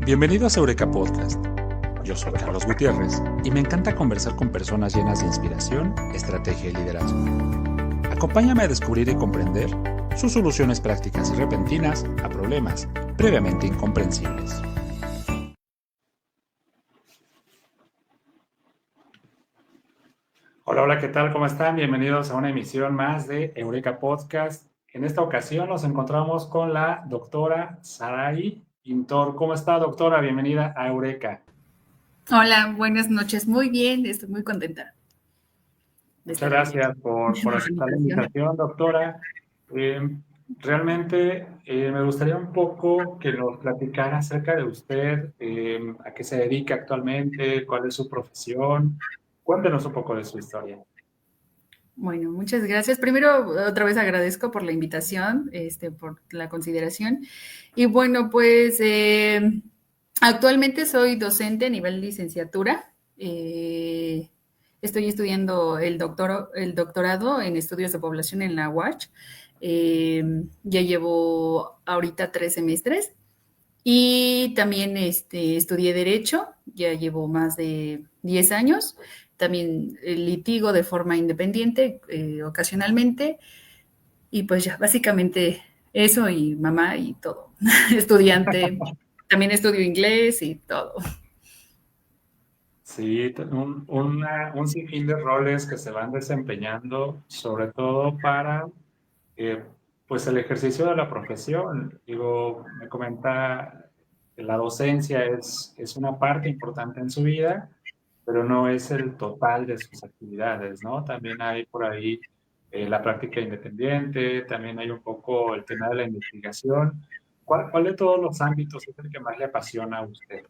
Bienvenidos a Eureka Podcast. Yo soy Carlos Gutiérrez y me encanta conversar con personas llenas de inspiración, estrategia y liderazgo. Acompáñame a descubrir y comprender sus soluciones prácticas y repentinas a problemas previamente incomprensibles. Hola, ¿qué tal? ¿Cómo están? Bienvenidos a una emisión más de Eureka Podcast. En esta ocasión nos encontramos con la doctora Sarai Pintor. ¿Cómo está, doctora? Bienvenida a Eureka. Hola, buenas noches. Muy bien, estoy muy contenta de Muchas estar aquí. gracias por aceptar la invitación, doctora. Realmente me gustaría un poco que nos platicara acerca de usted, a qué se dedica actualmente, cuál es su profesión. Cuéntenos un poco de su historia. Bueno, muchas gracias. Primero, otra vez agradezco por la invitación, por la consideración. Y bueno, pues actualmente soy docente a nivel licenciatura. Estoy estudiando el doctorado en estudios de población en la UACH. Ya llevo ahorita 3 semestres. Y también estudié Derecho, ya llevo más de 10 años. También litigo de forma independiente ocasionalmente. Y pues ya, básicamente eso y mamá y todo. Estudiante, también estudio inglés y todo. Sí, un sinfín de roles que se van desempeñando, sobre todo para eh, pues el ejercicio de la profesión. Digo, me comenta que la docencia es una parte importante en su vida, pero no es el total de sus actividades, ¿no? También hay por ahí la práctica independiente, también hay un poco el tema de la investigación. ¿Cuál de todos los ámbitos es el que más le apasiona a usted?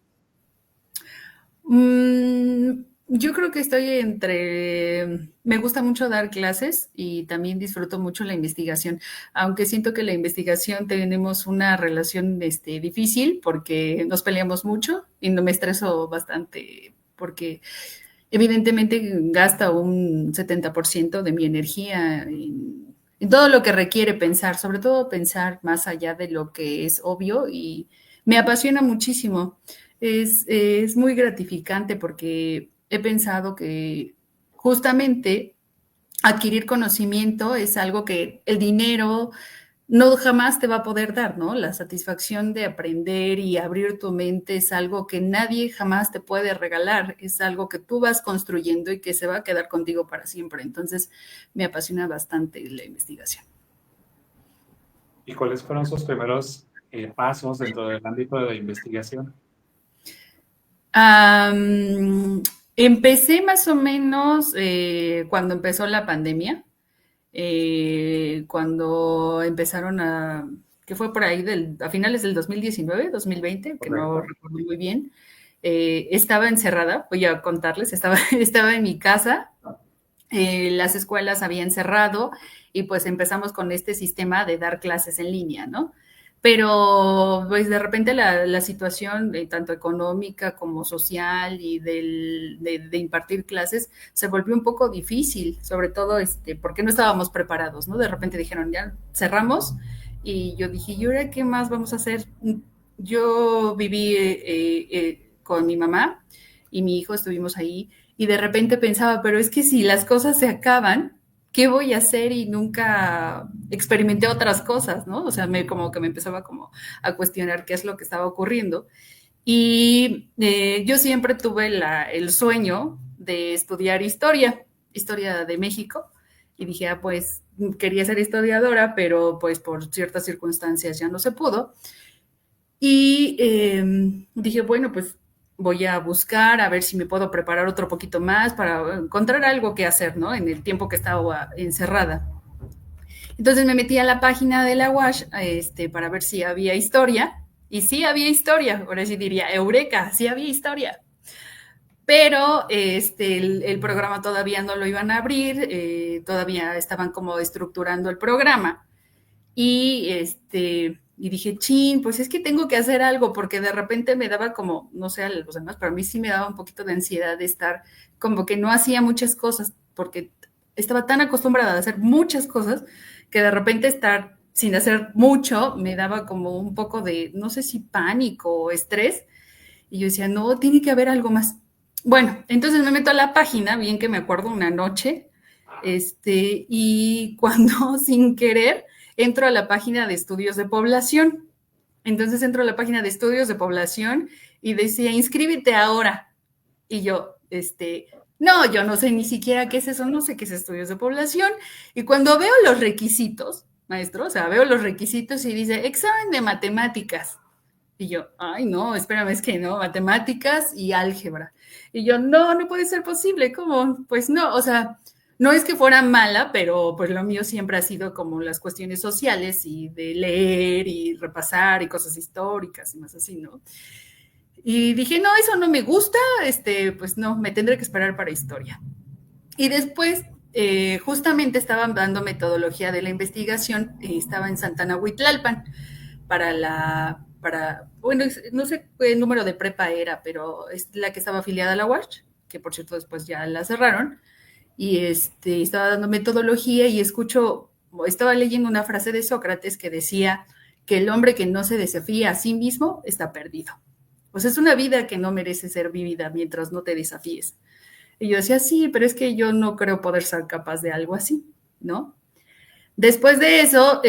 Yo creo que estoy entre, me gusta mucho dar clases y también disfruto mucho la investigación, aunque siento que la investigación tenemos una relación difícil porque nos peleamos mucho y no me estreso bastante porque evidentemente gasta un 70% de mi energía en todo lo que requiere pensar, sobre todo pensar más allá de lo que es obvio y me apasiona muchísimo. Es muy gratificante porque he pensado que justamente adquirir conocimiento es algo que el dinero no jamás te va a poder dar, ¿no? La satisfacción de aprender y abrir tu mente es algo que nadie jamás te puede regalar, es algo que tú vas construyendo y que se va a quedar contigo para siempre. Entonces, me apasiona bastante la investigación. ¿Y cuáles fueron sus primeros pasos dentro del ámbito de la investigación? Um, Empecé más o menos cuando empezó la pandemia, cuando empezaron que fue por ahí a finales del 2019, 2020, que no ¿Correcto? recuerdo muy bien. Estaba encerrada, voy a contarles, estaba en mi casa, las escuelas habían cerrado y pues empezamos con este sistema de dar clases en línea, ¿no? Pero pues de repente la situación, tanto económica como social y de impartir clases, se volvió un poco difícil, sobre todo porque no estábamos preparados, ¿no? De repente dijeron, ya cerramos, y yo dije, ¿y ahora qué más vamos a hacer? Yo viví con mi mamá y mi hijo, estuvimos ahí, y de repente pensaba, pero es que si las cosas se acaban, ¿qué voy a hacer? Y nunca experimenté otras cosas, ¿no? O sea, como que me empezaba como a cuestionar qué es lo que estaba ocurriendo. Y yo siempre tuve el sueño de estudiar historia de México. Y dije, pues quería ser historiadora, pero pues por ciertas circunstancias ya no se pudo. Y dije, bueno, pues voy a buscar a ver si me puedo preparar otro poquito más para encontrar algo que hacer, ¿no? En el tiempo que estaba encerrada. Entonces me metí a la página de la UASH para ver si había historia. Y sí había historia, ahora sí diría, Eureka, sí había historia. Pero el programa todavía no lo iban a abrir, todavía estaban como estructurando el programa. Y dije, chin, pues es que tengo que hacer algo, porque de repente me daba como, no sé a los demás, pero a mí sí me daba un poquito de ansiedad de estar como que no hacía muchas cosas, porque estaba tan acostumbrada a hacer muchas cosas que de repente estar sin hacer mucho me daba como un poco de, no sé si pánico o estrés. Y yo decía, no, tiene que haber algo más. Bueno, entonces me meto a la página, bien que me acuerdo una noche, y cuando sin querer entro a la página de estudios de población. Entonces entro a la página de estudios de población y decía, inscríbete ahora. Y yo, no, yo no sé ni siquiera qué es eso, no sé qué es estudios de población. Y cuando veo los requisitos, maestro, o sea, veo los requisitos y dice, examen de matemáticas. Y yo, ay, no, espérame, es que no, matemáticas y álgebra. Y yo, no, no puede ser posible, ¿cómo? Pues no, o sea, no es que fuera mala, pero pues lo mío siempre ha sido como las cuestiones sociales y de leer y repasar y cosas históricas y más así, ¿no? Y dije, no, eso no me gusta, pues no, me tendré que esperar para historia. Y después, justamente estaban dando metodología de la investigación, estaba en Santana Huitlalpan bueno, no sé qué número de prepa era, pero es la que estaba afiliada a la UACH, que por cierto después ya la cerraron, y estaba dando metodología y estaba leyendo una frase de Sócrates que decía que el hombre que no se desafía a sí mismo está perdido. Pues es una vida que no merece ser vivida mientras no te desafíes. Y yo decía, sí, pero es que yo no creo poder ser capaz de algo así, ¿no? Después de eso,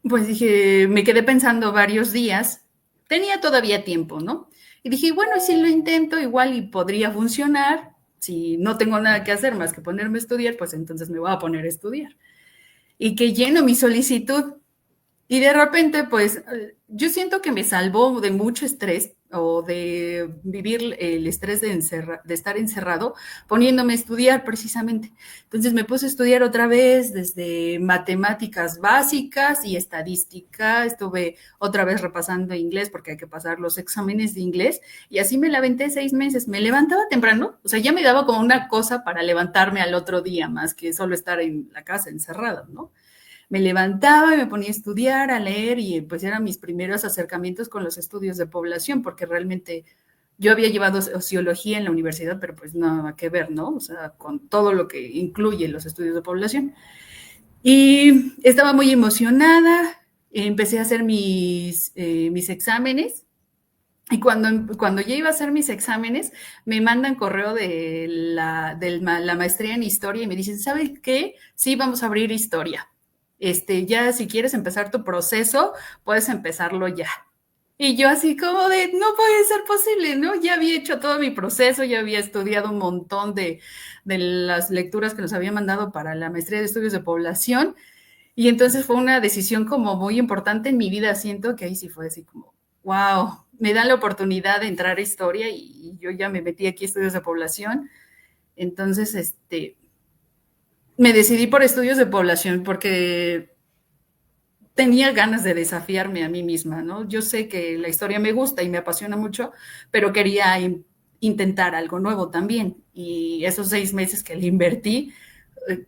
pues dije, me quedé pensando varios días, tenía todavía tiempo, ¿no? Y dije, bueno, si lo intento, igual y podría funcionar, si no tengo nada que hacer más que ponerme a estudiar, pues entonces me voy a poner a estudiar. Y que lleno mi solicitud y de repente, pues yo siento que me salvó de mucho estrés o de vivir el estrés de estar encerrado, poniéndome a estudiar precisamente. Entonces me puse a estudiar otra vez desde matemáticas básicas y estadística. Estuve otra vez repasando inglés porque hay que pasar los exámenes de inglés y así me la aventé 6 meses. Me levantaba temprano, o sea, ya me daba como una cosa para levantarme al otro día, más que solo estar en la casa encerrada, ¿no? Me levantaba y me ponía a estudiar, a leer y pues eran mis primeros acercamientos con los estudios de población, porque realmente yo había llevado sociología en la universidad, pero pues nada que ver, ¿no? O sea, con todo lo que incluye los estudios de población. Y estaba muy emocionada, empecé a hacer mis exámenes y cuando ya iba a hacer mis exámenes, me mandan correo de la maestría en historia y me dicen, ¿sabes qué? Sí, vamos a abrir historia. Ya si quieres empezar tu proceso, puedes empezarlo ya. Y yo así como de, no puede ser posible, ¿no? Ya había hecho todo mi proceso, ya había estudiado un montón de las lecturas que nos había mandado para la maestría de estudios de población. Y entonces fue una decisión como muy importante en mi vida. Siento que ahí sí fue así como, wow, me dan la oportunidad de entrar a historia y yo ya me metí aquí a estudios de población. Entonces, me decidí por estudios de población porque tenía ganas de desafiarme a mí misma, ¿no? Yo sé que la historia me gusta y me apasiona mucho, pero quería intentar algo nuevo también. Y esos 6 meses que le invertí,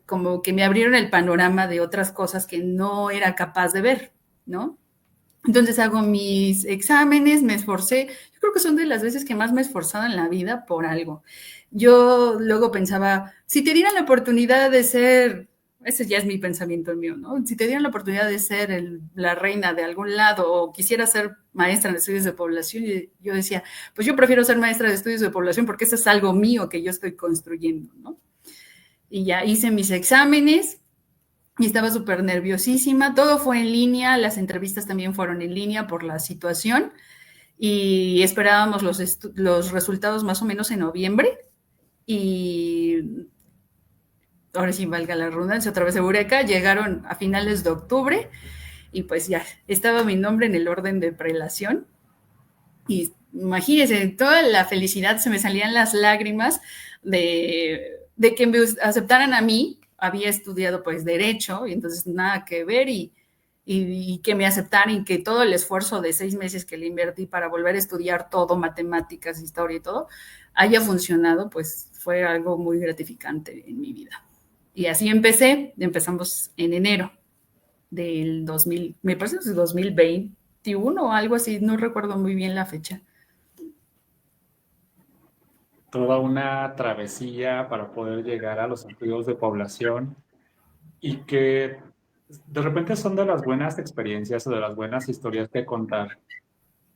como que me abrieron el panorama de otras cosas que no era capaz de ver, ¿no? Entonces hago mis exámenes, me esforcé. Yo creo que son de las veces que más me he esforzado en la vida por algo. Yo luego pensaba, si te dieran la oportunidad de ser, ese ya es mi pensamiento mío, ¿no? Si te dieran la oportunidad de ser la reina de algún lado o quisiera ser maestra de estudios de población, yo decía, pues yo prefiero ser maestra de estudios de población porque eso es algo mío que yo estoy construyendo, ¿no? Y ya hice mis exámenes, y estaba súper nerviosísima. Todo fue en línea, las entrevistas también fueron en línea por la situación y esperábamos los resultados más o menos en noviembre y ahora sí valga la redundancia, otra vez Eureka, llegaron a finales de octubre y pues ya estaba mi nombre en el orden de prelación y imagínense, toda la felicidad, se me salían las lágrimas de que me aceptaran a mí. Había estudiado pues derecho y entonces nada que ver y que me aceptaran y que todo el esfuerzo de 6 meses que le invertí para volver a estudiar todo, matemáticas, historia y todo, haya funcionado, pues fue algo muy gratificante en mi vida. Y así empezamos en enero del 2000, me parece que es 2021 o algo así, no recuerdo muy bien la fecha. Toda una travesía para poder llegar a los estudios de población y que de repente son de las buenas experiencias o de las buenas historias que contar,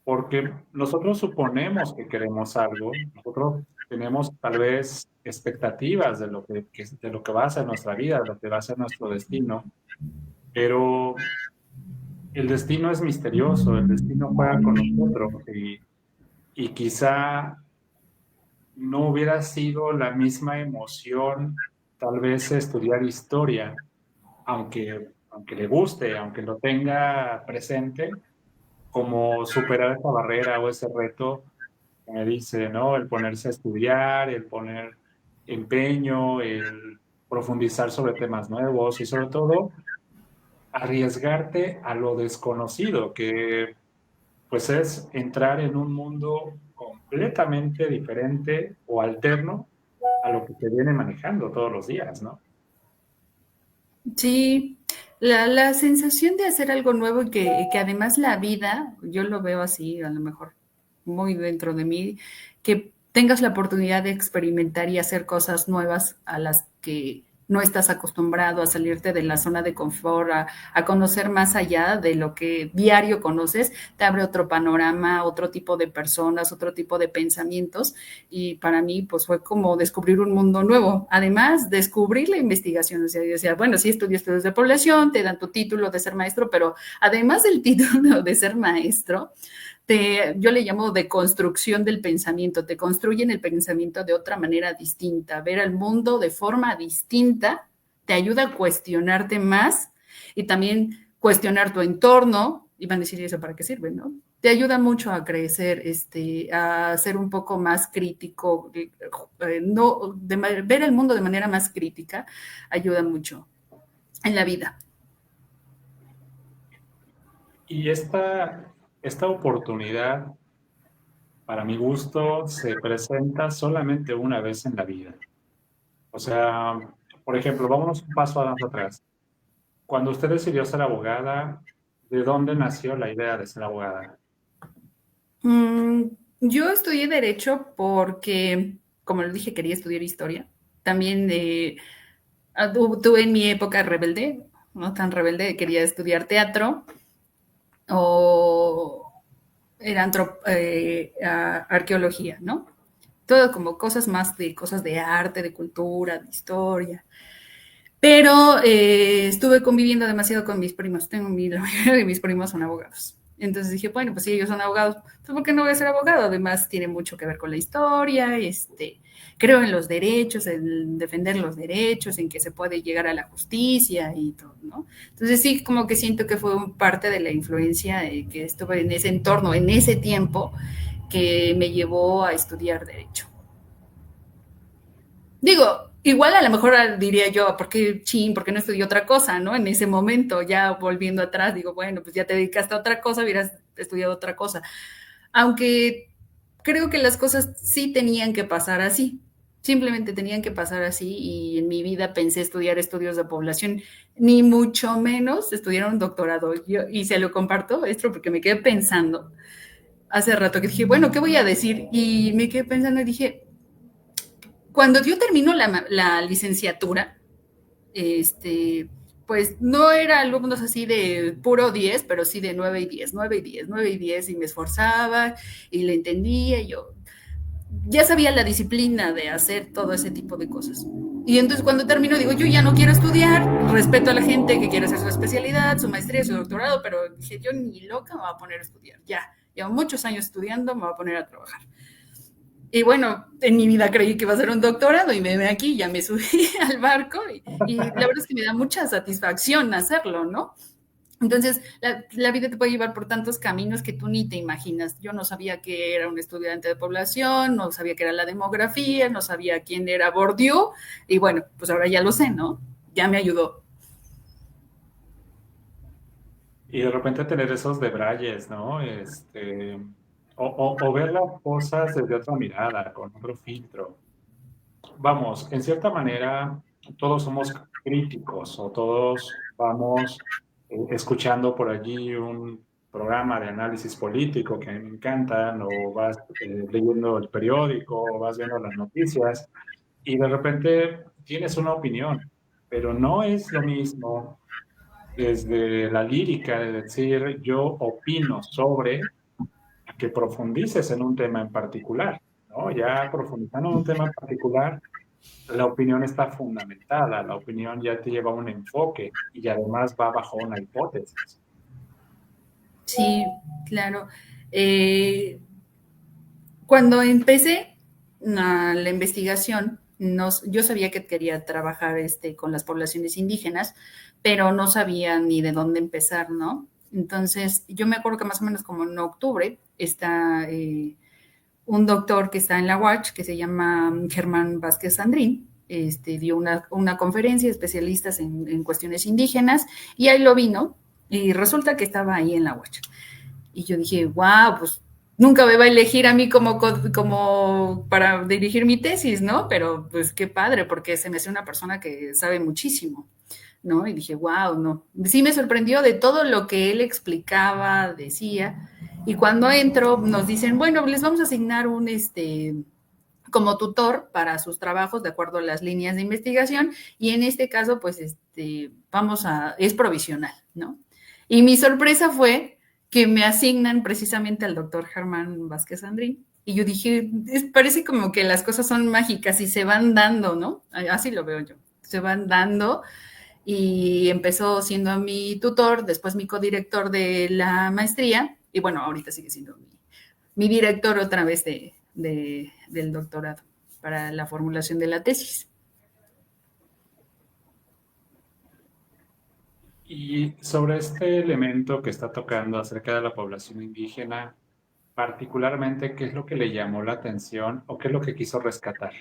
porque nosotros suponemos que queremos algo, nosotros tenemos tal vez expectativas de de lo que va a ser nuestra vida, de lo que va a ser nuestro destino, pero el destino es misterioso, el destino juega con nosotros y quizá no hubiera sido la misma emoción tal vez estudiar historia, aunque le guste, aunque lo tenga presente, como superar esa barrera o ese reto que me dice, ¿no? El ponerse a estudiar, el poner empeño, el profundizar sobre temas nuevos y sobre todo arriesgarte a lo desconocido, que pues es entrar en un mundo completamente diferente o alterno a lo que te viene manejando todos los días, ¿no? Sí, la sensación de hacer algo nuevo y que además la vida, yo lo veo así, a lo mejor muy dentro de mí, que tengas la oportunidad de experimentar y hacer cosas nuevas a las que no estás acostumbrado, a salirte de la zona de confort, a conocer más allá de lo que diario conoces, te abre otro panorama, otro tipo de personas, otro tipo de pensamientos y para mí pues fue como descubrir un mundo nuevo. Además, descubrir la investigación, o sea, yo decía, bueno, sí estudié estudios de población, te dan tu título de ser maestro, pero además del título de ser maestro, yo le llamo de construcción del pensamiento, te construyen el pensamiento de otra manera distinta, ver el mundo de forma distinta, te ayuda a cuestionarte más y también cuestionar tu entorno, y van a decir, ¿y eso para qué sirve, no? Te ayuda mucho a crecer, a ser un poco más crítico, no, ver el mundo de manera más crítica, ayuda mucho en la vida. Y esta oportunidad, para mi gusto, se presenta solamente una vez en la vida. O sea, por ejemplo, vámonos un paso atrás. Cuando usted decidió ser abogada, ¿de dónde nació la idea de ser abogada? Mm, yo estudié Derecho porque, como les dije, quería estudiar historia. También tuve en mi época rebelde, no tan rebelde, quería estudiar teatro o era arqueología, ¿no? Todo como cosas de arte, de cultura, de historia. Pero estuve conviviendo demasiado con mis primos. La mayoría de mis primos son abogados. Entonces dije, bueno, pues si ellos son abogados, pues ¿por qué no voy a ser abogado? Además, tiene mucho que ver con la historia, creo en los derechos, en defender los derechos, en que se puede llegar a la justicia y todo, ¿no? Entonces sí, como que siento que fue parte de la influencia que estuve en ese entorno, en ese tiempo, que me llevó a estudiar derecho. Digo, igual a lo mejor diría yo, ¿por qué no estudié otra cosa, no? En ese momento, ya volviendo atrás, digo, bueno, pues ya te dedicaste a otra cosa, hubieras estudiado otra cosa. Aunque creo que las cosas sí tenían que pasar así, simplemente tenían que pasar así y en mi vida pensé estudiar estudios de población, ni mucho menos estudiar un doctorado. Y se lo comparto esto porque me quedé pensando hace rato que dije, bueno, ¿qué voy a decir? Y me quedé pensando y dije, cuando yo termino la licenciatura, este, pues no era alumnos así de puro 10, pero sí de 9 y 10, 9 y 10, 9 y 10, y me esforzaba y le entendía, y yo ya sabía la disciplina de hacer todo ese tipo de cosas. Y entonces cuando termino digo, yo ya no quiero estudiar, respeto a la gente que quiere hacer su especialidad, su maestría, su doctorado, pero dije, yo ni loca me voy a poner a estudiar, ya, llevo muchos años estudiando, me voy a poner a trabajar. Y bueno, en mi vida creí que iba a ser un doctorado y me ve aquí, ya me subí al barco y la verdad es que me da mucha satisfacción hacerlo, ¿no? Entonces, la vida te puede llevar por tantos caminos que tú ni te imaginas. Yo no sabía que era un estudiante de población, no sabía que era la demografía, no sabía quién era Bourdieu, y bueno, pues ahora ya lo sé, ¿no? Ya me ayudó. Y de repente tener esos debrayes, ¿no? O ver las cosas desde otra mirada, con otro filtro. Vamos, en cierta manera, todos somos críticos o todos vamos escuchando por allí un programa de análisis político que a mí me encantan, o vas leyendo el periódico, o vas viendo las noticias, y de repente tienes una opinión, pero no es lo mismo desde la lírica de decir yo opino sobre que profundices en un tema en particular, ¿no? Ya profundizando en un tema en particular, la opinión está fundamentada, la opinión ya te lleva a un enfoque y además va bajo una hipótesis. Sí, claro. Eh, Cuando empecé la investigación, yo sabía que quería trabajar con las poblaciones indígenas, pero no sabía ni de dónde empezar, ¿no? Entonces, yo me acuerdo que más o menos como en octubre está un doctor que está en la UACH, que se llama Germán Vázquez Sandrín, dio una conferencia de especialistas en cuestiones indígenas y ahí lo vino y resulta que estaba ahí en la UACH. Y yo dije, wow, pues nunca me va a elegir a mí como para dirigir mi tesis, ¿no? Pero pues qué padre, porque se me hace una persona que sabe muchísimo, ¿no? Y dije, wow, no. Sí me sorprendió de todo lo que él explicaba, decía. Y cuando entro, nos dicen, bueno, les vamos a asignar como tutor para sus trabajos de acuerdo a las líneas de investigación y en este caso pues es provisional, ¿no? Y mi sorpresa fue que me asignan precisamente al doctor Germán Vázquez Andrín y yo dije, parece como que las cosas son mágicas y se van dando, ¿no? Así lo veo yo, se van dando y empezó siendo mi tutor, después mi codirector de la maestría y bueno, ahorita sigue siendo mi director otra vez del doctorado para la formulación de la tesis. Y sobre este elemento que está tocando acerca de la población indígena, particularmente, ¿qué es lo que le llamó la atención o qué es lo que quiso rescatar?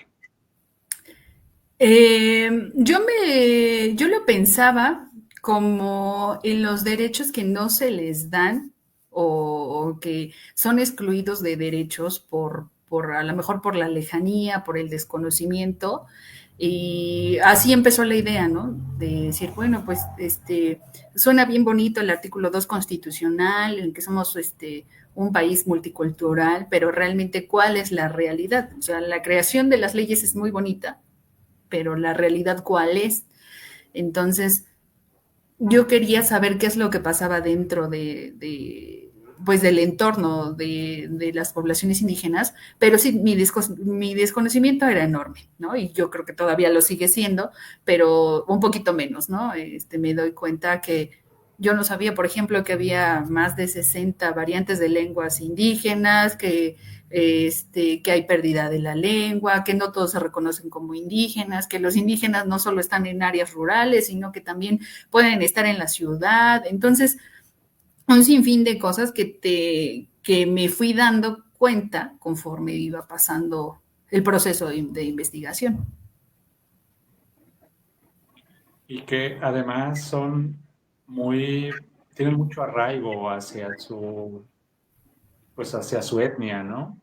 Yo lo pensaba como en los derechos que no se les dan o que son excluidos de derechos por a lo mejor por la lejanía, por el desconocimiento. Y así empezó la idea, ¿no? De decir, bueno, pues suena bien bonito el artículo 2 constitucional, en que somos un país multicultural, pero realmente ¿cuál es la realidad? O sea, la creación de las leyes es muy bonita, pero la realidad cuál es. Entonces, yo quería saber qué es lo que pasaba dentro pues del entorno de las poblaciones indígenas, pero sí, mi desconocimiento era enorme, ¿no? Y yo creo que todavía lo sigue siendo, pero un poquito menos, ¿no? Me doy cuenta que yo no sabía, por ejemplo, que había más de 60 variantes de lenguas indígenas, que hay pérdida de la lengua, que no todos se reconocen como indígenas, que los indígenas no solo están en áreas rurales, sino que también pueden estar en la ciudad. Entonces, un sinfín de cosas que me fui dando cuenta conforme iba pasando el proceso de investigación. Y que además tienen mucho arraigo pues hacia su etnia, ¿no?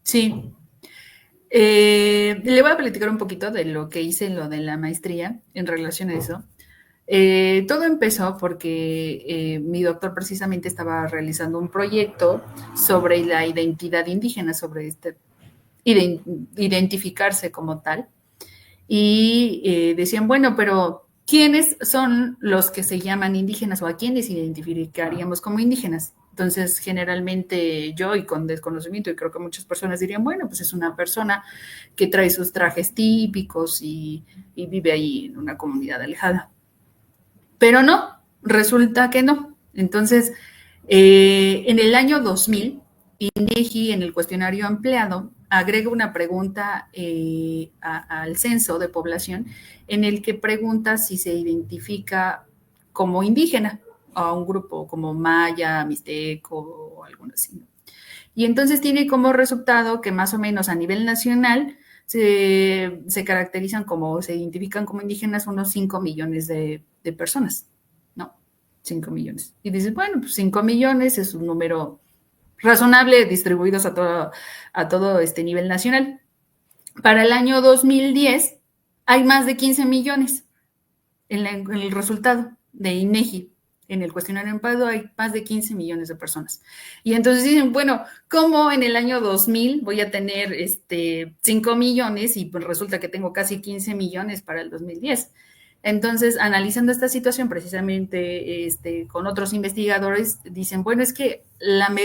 Sí. Le voy a platicar un poquito de lo que hice en lo de la maestría en relación a eso. Todo empezó porque mi doctor precisamente estaba realizando un proyecto sobre la identidad indígena, sobre identificarse como tal. Y decían, bueno, pero ¿quiénes son los que se llaman indígenas o a quiénes identificaríamos como indígenas? Entonces, generalmente yo, y con desconocimiento, y creo que muchas personas dirían, bueno, pues es una persona que trae sus trajes típicos y vive ahí en una comunidad alejada. Pero no, resulta que no. Entonces, en el año 2000, INEGI, en el cuestionario ampliado, agrega una pregunta al censo de población en el que pregunta si se identifica como indígena a un grupo como maya, mixteco o algo así. Y entonces tiene como resultado que más o menos a nivel nacional se caracterizan como, se identifican como indígenas unos 5 millones de personas, ¿no? 5 millones. Y dices, bueno, pues 5 millones es un número razonable distribuidos a todo este nivel nacional. Para el año 2010 hay más de 15 millones en el resultado de INEGI. En el cuestionario empado hay más de 15 millones de personas. Y entonces dicen, bueno, ¿cómo en el año 2000 voy a tener 5 millones y pues resulta que tengo casi 15 millones para el 2010? Entonces, analizando esta situación precisamente con otros investigadores, dicen, bueno, es que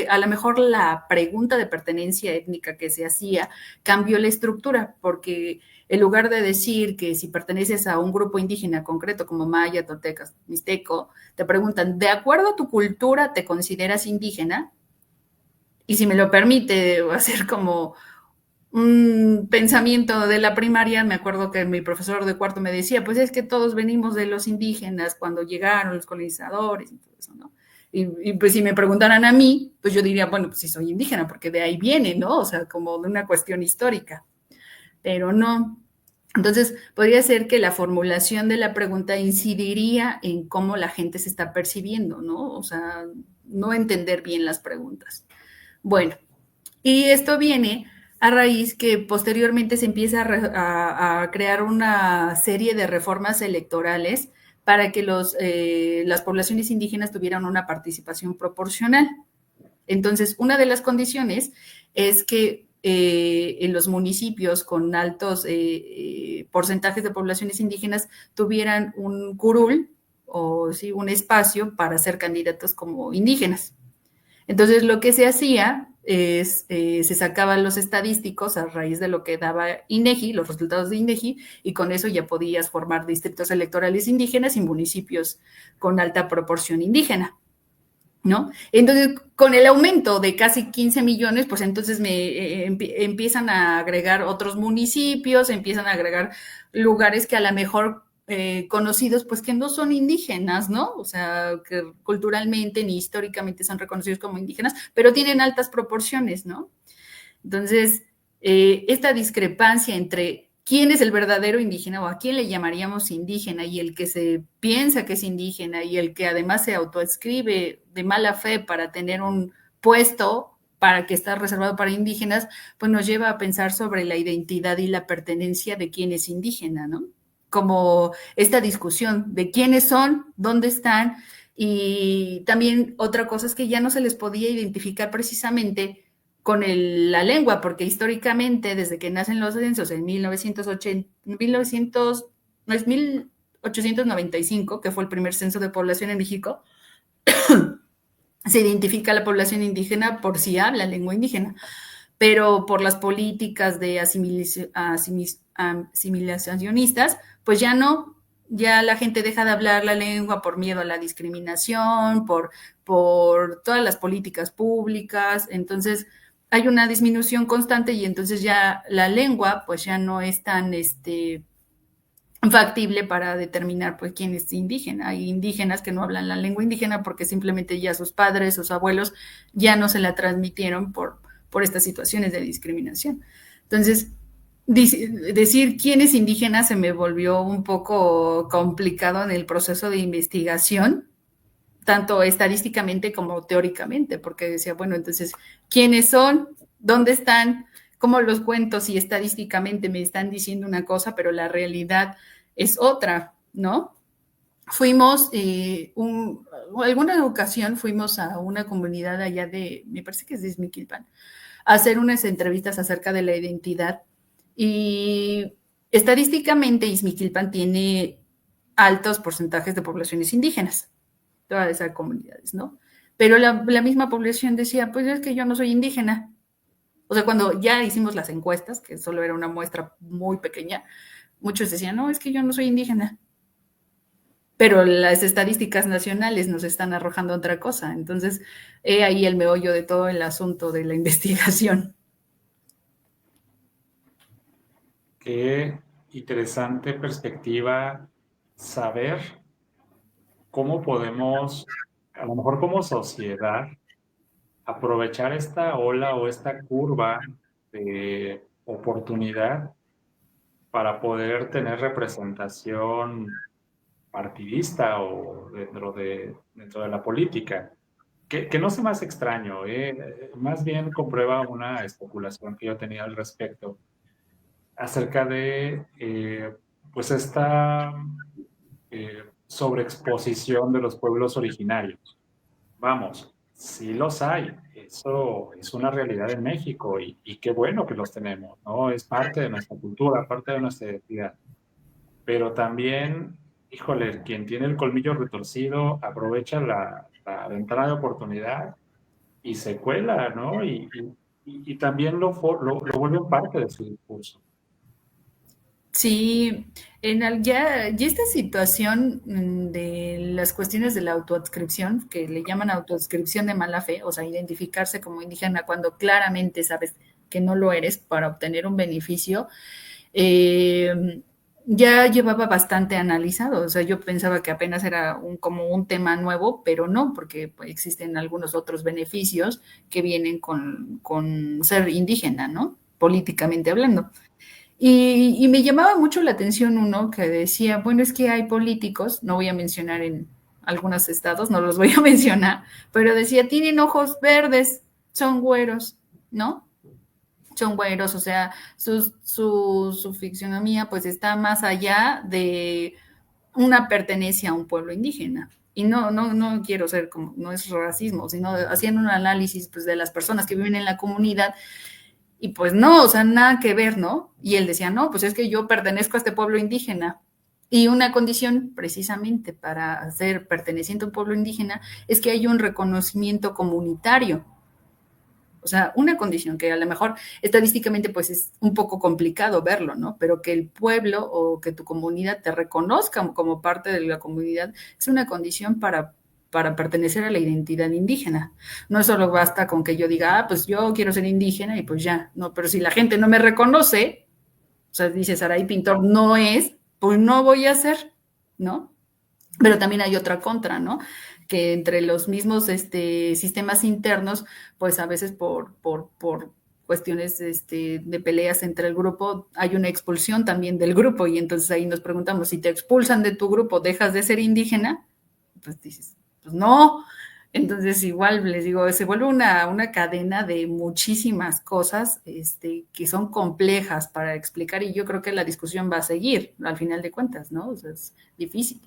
a lo mejor la pregunta de pertenencia étnica que se hacía cambió la estructura, porque en lugar de decir que si perteneces a un grupo indígena concreto como maya, toltecas, mixteco, te preguntan, ¿de acuerdo a tu cultura te consideras indígena? Y si me lo permite hacer como un pensamiento de la primaria, me acuerdo que mi profesor de cuarto me decía, pues es que todos venimos de los indígenas cuando llegaron los colonizadores y todo eso, ¿no? Y pues si me preguntaran a mí, pues yo diría, bueno, pues sí soy indígena, porque de ahí viene, ¿no? O sea, como de una cuestión histórica, pero no. Entonces, podría ser que la formulación de la pregunta incidiría en cómo la gente se está percibiendo, ¿no? O sea, no entender bien las preguntas. Bueno, y esto viene a raíz que posteriormente se empieza a crear una serie de reformas electorales para que las poblaciones indígenas tuvieran una participación proporcional. Entonces, una de las condiciones es que en los municipios con altos porcentajes de poblaciones indígenas tuvieran un curul o sí, un espacio para ser candidatos como indígenas. Entonces, lo que se hacía es, se sacaban los estadísticos a raíz de lo que daba INEGI, los resultados de INEGI, y con eso ya podías formar distritos electorales indígenas y municipios con alta proporción indígena, ¿no? Entonces, con el aumento de casi 15 millones, pues entonces empiezan a agregar otros municipios, empiezan a agregar lugares que a lo mejor conocidos, pues que no son indígenas, ¿no? O sea, que culturalmente ni históricamente son reconocidos como indígenas, pero tienen altas proporciones, ¿no? Entonces, esta discrepancia entre quién es el verdadero indígena o a quién le llamaríamos indígena y el que se piensa que es indígena y el que además se autoescribe de mala fe para tener un puesto para que está reservado para indígenas, pues nos lleva a pensar sobre la identidad y la pertenencia de quién es indígena, ¿no? Como esta discusión de quiénes son, dónde están, y también otra cosa es que ya no se les podía identificar precisamente con la lengua, porque históricamente, desde que nacen los censos en 1980, 1900, no es 1895, que fue el primer censo de población en México, se identifica a la población indígena por si habla lengua indígena, pero por las políticas de asimilacionistas, pues ya no, ya la gente deja de hablar la lengua por miedo a la discriminación, por todas las políticas públicas, entonces hay una disminución constante y entonces ya la lengua pues ya no es tan factible para determinar pues quién es indígena. Hay indígenas que no hablan la lengua indígena porque simplemente ya sus padres, sus abuelos ya no se la transmitieron por estas situaciones de discriminación. Entonces, decir quién es indígena se me volvió un poco complicado en el proceso de investigación, tanto estadísticamente como teóricamente, porque decía, bueno, entonces, ¿quiénes son? ¿Dónde están? ¿Cómo los cuento si estadísticamente me están diciendo una cosa, pero la realidad es otra, ¿no? Fuimos, alguna ocasión fuimos a una comunidad allá de, me parece que es de Izmiquilpan, a hacer unas entrevistas acerca de la identidad y estadísticamente Izmiquilpan tiene altos porcentajes de poblaciones indígenas, todas esas comunidades, ¿no? Pero la misma población decía, pues es que yo no soy indígena. O sea, cuando ya hicimos las encuestas, que solo era una muestra muy pequeña, muchos decían, no, es que yo no soy indígena. Pero las estadísticas nacionales nos están arrojando otra cosa. Entonces, he ahí el meollo de todo el asunto de la investigación. Qué interesante perspectiva saber cómo podemos, a lo mejor como sociedad, aprovechar esta ola o esta curva de oportunidad para poder tener representación partidista o dentro de la política. Que no sea más extraño, más bien comprueba una especulación que yo tenía al respecto acerca de pues esta sobreexposición de los pueblos originarios. Vamos, sí los hay, eso es una realidad en México y qué bueno que los tenemos, ¿no? Es parte de nuestra cultura, parte de nuestra identidad. Pero también híjole, quien tiene el colmillo retorcido aprovecha la ventana de oportunidad y se cuela, ¿no? Y también lo vuelve parte de su discurso. Sí, ya esta situación de las cuestiones de la autoadscripción, que le llaman autoadscripción de mala fe, o sea, identificarse como indígena cuando claramente sabes que no lo eres para obtener un beneficio, eh, ya llevaba bastante analizado. O sea, yo pensaba que apenas era como un tema nuevo, pero no, porque pues, existen algunos otros beneficios que vienen con ser indígena, ¿no? Políticamente hablando. Y me llamaba mucho la atención uno que decía, bueno, es que hay políticos, no voy a mencionar en algunos estados, no los voy a mencionar, pero decía, tienen ojos verdes, son güeros, ¿no? Son güeros, o sea, su ficcionamía pues está más allá de una pertenencia a un pueblo indígena. Y no quiero ser como, no es racismo, sino haciendo un análisis pues, de las personas que viven en la comunidad y pues no, o sea, nada que ver, ¿no? Y él decía, no, pues es que yo pertenezco a este pueblo indígena. Y una condición precisamente para ser perteneciente a un pueblo indígena es que haya un reconocimiento comunitario. O sea, una condición que a lo mejor estadísticamente pues es un poco complicado verlo, ¿no? Pero que el pueblo o que tu comunidad te reconozca como parte de la comunidad es una condición para pertenecer a la identidad indígena. No solo basta con que yo diga, ah, pues yo quiero ser indígena y pues ya, no, pero si la gente no me reconoce, o sea, dice Saray Pintor, no es, pues no voy a ser, ¿no? Pero también hay otra contra, ¿no? Que entre los mismos sistemas internos, pues a veces por cuestiones de peleas entre el grupo, hay una expulsión también del grupo y entonces ahí nos preguntamos, si te expulsan de tu grupo, ¿dejas de ser indígena? Pues dices, pues no. Entonces igual les digo, se vuelve una cadena de muchísimas cosas que son complejas para explicar y yo creo que la discusión va a seguir al final de cuentas, ¿no? O sea, es difícil.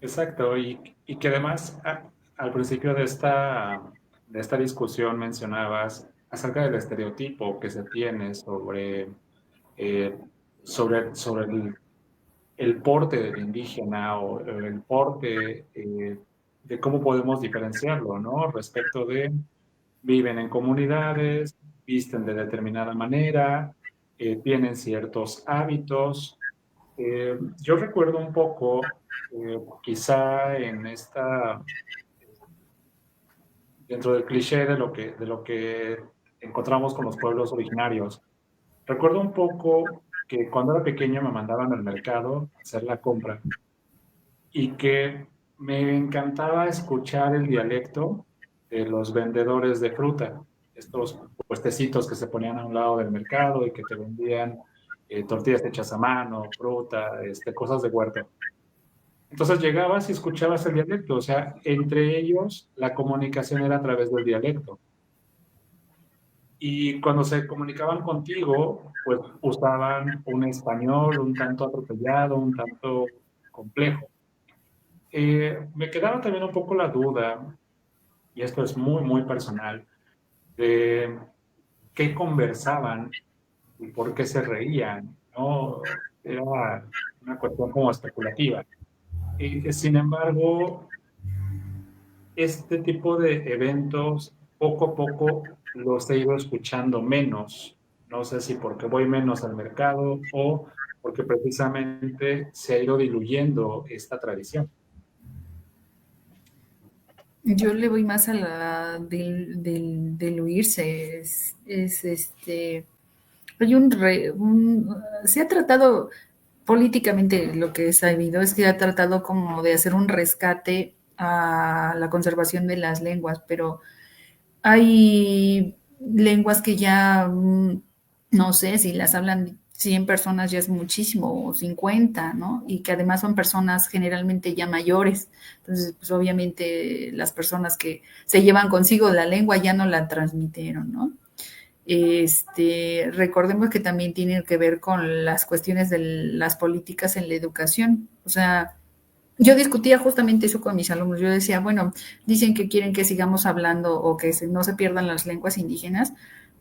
Exacto, y que además al principio de esta discusión mencionabas acerca del estereotipo que se tiene eh, sobre el porte del indígena o el porte de cómo podemos diferenciarlo, ¿no? Respecto de viven en comunidades, visten de determinada manera, tienen ciertos hábitos. Yo recuerdo un poco, quizá dentro del cliché de lo que encontramos con los pueblos originarios. Recuerdo un poco que cuando era pequeño me mandaban al mercado a hacer la compra y que me encantaba escuchar el dialecto de los vendedores de fruta, estos puestecitos que se ponían a un lado del mercado y que te vendían tortillas hechas a mano, fruta, cosas de huerto. Entonces llegabas y escuchabas el dialecto, o sea, entre ellos la comunicación era a través del dialecto. Y cuando se comunicaban contigo, pues usaban un español un tanto atropellado, un tanto complejo. Me quedaba también un poco la duda, y esto es muy, muy personal, de qué conversaban y por qué se reían, ¿no? Era una cuestión como especulativa. Y, sin embargo, este tipo de eventos, poco a poco los he ido escuchando menos. No sé si porque voy menos al mercado o porque precisamente se ha ido diluyendo esta tradición. Yo le voy más a la del huirse. Hay se ha tratado políticamente lo que he sabido es que ha tratado como de hacer un rescate a la conservación de las lenguas, pero hay lenguas que ya no sé si las hablan 100 personas ya es muchísimo, o 50, ¿no? Y que además son personas generalmente ya mayores. Entonces, pues obviamente las personas que se llevan consigo la lengua ya no la transmitieron, ¿no? Recordemos que también tiene que ver con las cuestiones de las políticas en la educación. O sea, yo discutía justamente eso con mis alumnos. Yo decía, bueno, dicen que quieren que sigamos hablando o que no se pierdan las lenguas indígenas,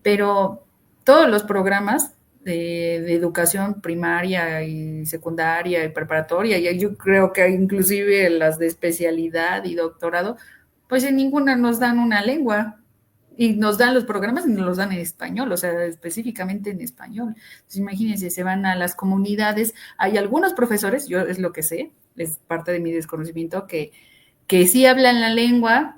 pero todos los programas de educación primaria y secundaria y preparatoria, y yo creo que inclusive las de especialidad y doctorado, pues en ninguna nos dan una lengua. Y nos dan los programas y nos los dan en español, o sea, específicamente en español. Entonces, imagínense, se van a las comunidades. Hay algunos profesores, yo es lo que sé, es parte de mi desconocimiento, que sí hablan la lengua,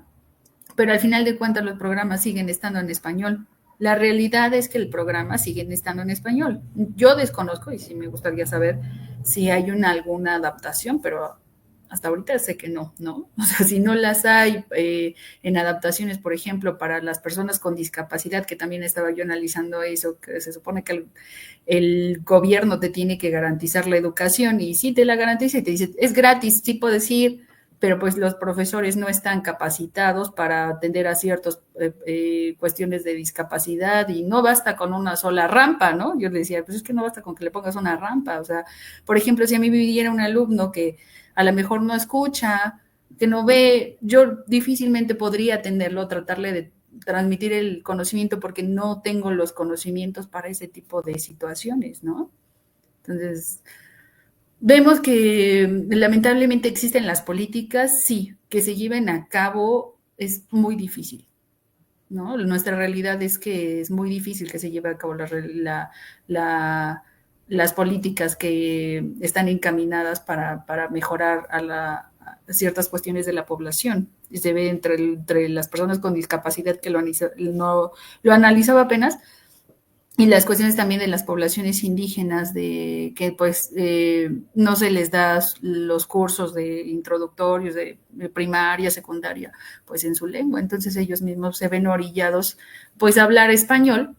pero al final de cuentas los programas siguen estando en español. La realidad es que el programa sigue estando en español. Yo desconozco y sí me gustaría saber si hay alguna adaptación, pero hasta ahorita sé que no, ¿no? O sea, si no las hay en adaptaciones, por ejemplo, para las personas con discapacidad, que también estaba yo analizando eso, que se supone que el gobierno te tiene que garantizar la educación y sí te la garantiza y te dice, es gratis, sí puedes ir, pero pues los profesores no están capacitados para atender a ciertas cuestiones de discapacidad y no basta con una sola rampa, ¿no? Yo le decía, pues es que no basta con que le pongas una rampa, o sea, por ejemplo, si a mí me viviera un alumno que a lo mejor no escucha, que no ve, yo difícilmente podría atenderlo, tratarle de transmitir el conocimiento porque no tengo los conocimientos para ese tipo de situaciones, ¿no? Entonces, vemos que lamentablemente existen las políticas, sí, que se lleven a cabo es muy difícil, ¿no? Nuestra realidad es que es muy difícil que se lleve a cabo la, las políticas que están encaminadas para mejorar a ciertas cuestiones de la población. Y se ve entre las personas con discapacidad que no, lo analizaba apenas, y las cuestiones también de las poblaciones indígenas, de que pues no se les da los cursos de introductorios, de primaria, secundaria, pues en su lengua. Entonces ellos mismos se ven orillados pues a hablar español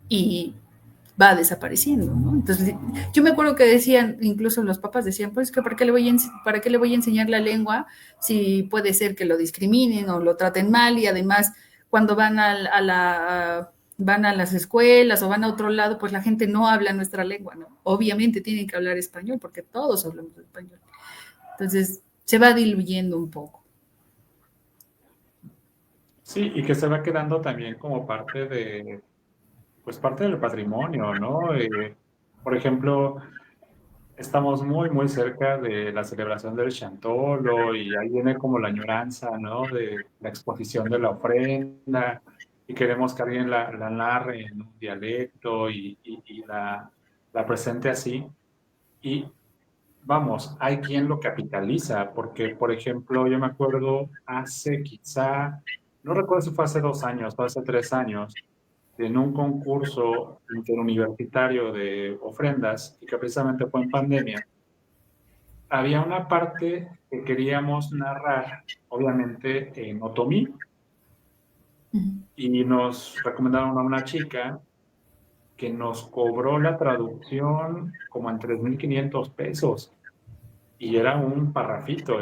y va desapareciendo, ¿no? Entonces, yo me acuerdo que decían, incluso los papás decían, pues que ¿para qué le voy a enseñar la lengua si puede ser que lo discriminen o lo traten mal? Y además, cuando van a las escuelas o van a otro lado, pues la gente no habla nuestra lengua, ¿no? Obviamente tienen que hablar español porque todos hablamos español. Entonces, se va diluyendo un poco. Sí, y que se va quedando también como pues parte del patrimonio, ¿no? Por ejemplo, estamos muy cerca de la celebración del Chantolo y ahí viene como la añoranza, ¿no? De la exposición de la ofrenda y queremos que alguien la narre en un dialecto y la presente así. Y vamos, hay quien lo capitaliza, porque, por ejemplo, yo me acuerdo hace quizá, no recuerdo si fue hace 2 años o hace 3 años, en un concurso interuniversitario de ofrendas, y que precisamente fue en pandemia, había una parte que queríamos narrar, obviamente, en otomí, y nos recomendaron a una chica que nos cobró la traducción como en 3,500 pesos. Y era un parrafito,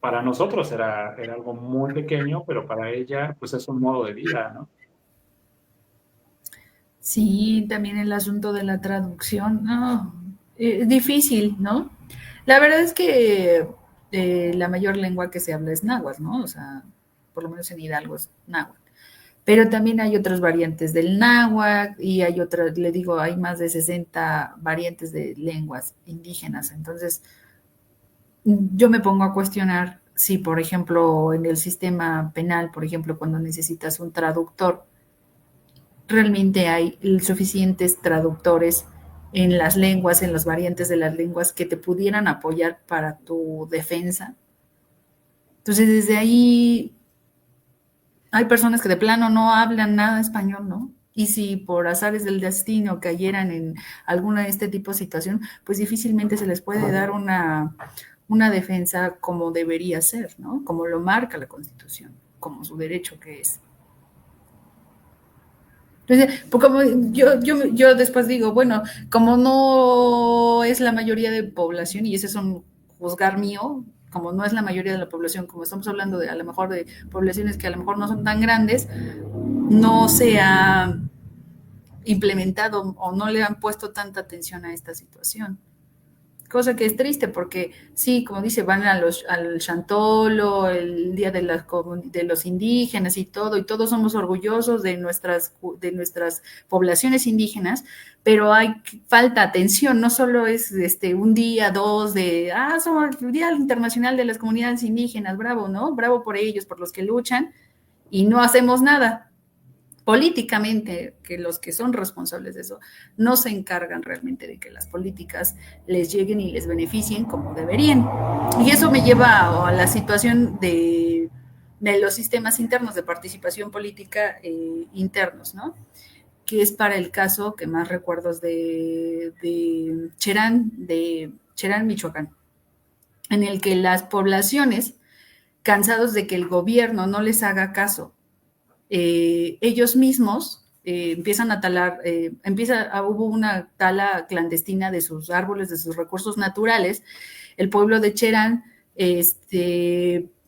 para nosotros era algo muy pequeño, pero para ella, pues es un modo de vida, ¿no? Sí, también el asunto de la traducción, no, es difícil, ¿no? La verdad es que la mayor lengua que se habla es náhuatl, ¿no? O sea, por lo menos en Hidalgo es náhuatl. Pero también hay otras variantes del náhuatl y hay otras, le digo, hay más de 60 variantes de lenguas indígenas. Entonces, yo me pongo a cuestionar si, por ejemplo, en el sistema penal, por ejemplo, cuando necesitas un traductor, realmente hay suficientes traductores en las lenguas, en las variantes de las lenguas que te pudieran apoyar para tu defensa. Entonces, desde ahí hay personas que de plano no hablan nada español, ¿no? Y si por azares del destino cayeran en alguna de este tipo de situación, pues difícilmente se les puede dar una defensa como debería ser, ¿no? Como lo marca la Constitución, como su derecho que es. Entonces, pues como yo después digo, bueno, como no es la mayoría de población, y ese es un juzgar mío, como no es la mayoría de la población, como estamos hablando de a lo mejor de poblaciones que a lo mejor no son tan grandes, no se ha implementado o no le han puesto tanta atención a esta situación. cosa que es triste porque sí, como dice, van al Chantolo, el Día de los Indígenas y todos somos orgullosos de nuestras poblaciones indígenas, pero falta atención, no solo es un día, dos somos el Día Internacional de las Comunidades Indígenas, bravo, ¿no? Bravo por ellos, por los que luchan, y no hacemos nada políticamente, que los que son responsables de eso no se encargan realmente de que las políticas les lleguen y les beneficien como deberían. Y eso me lleva a la situación de los sistemas internos de participación política internos, ¿no? Que es para el caso que más recuerdo es de Cherán, Michoacán, en el que las poblaciones, cansados de que el gobierno no les haga caso, ellos mismos empiezan a talar, hubo una tala clandestina de sus árboles, de sus recursos naturales. El pueblo de Cherán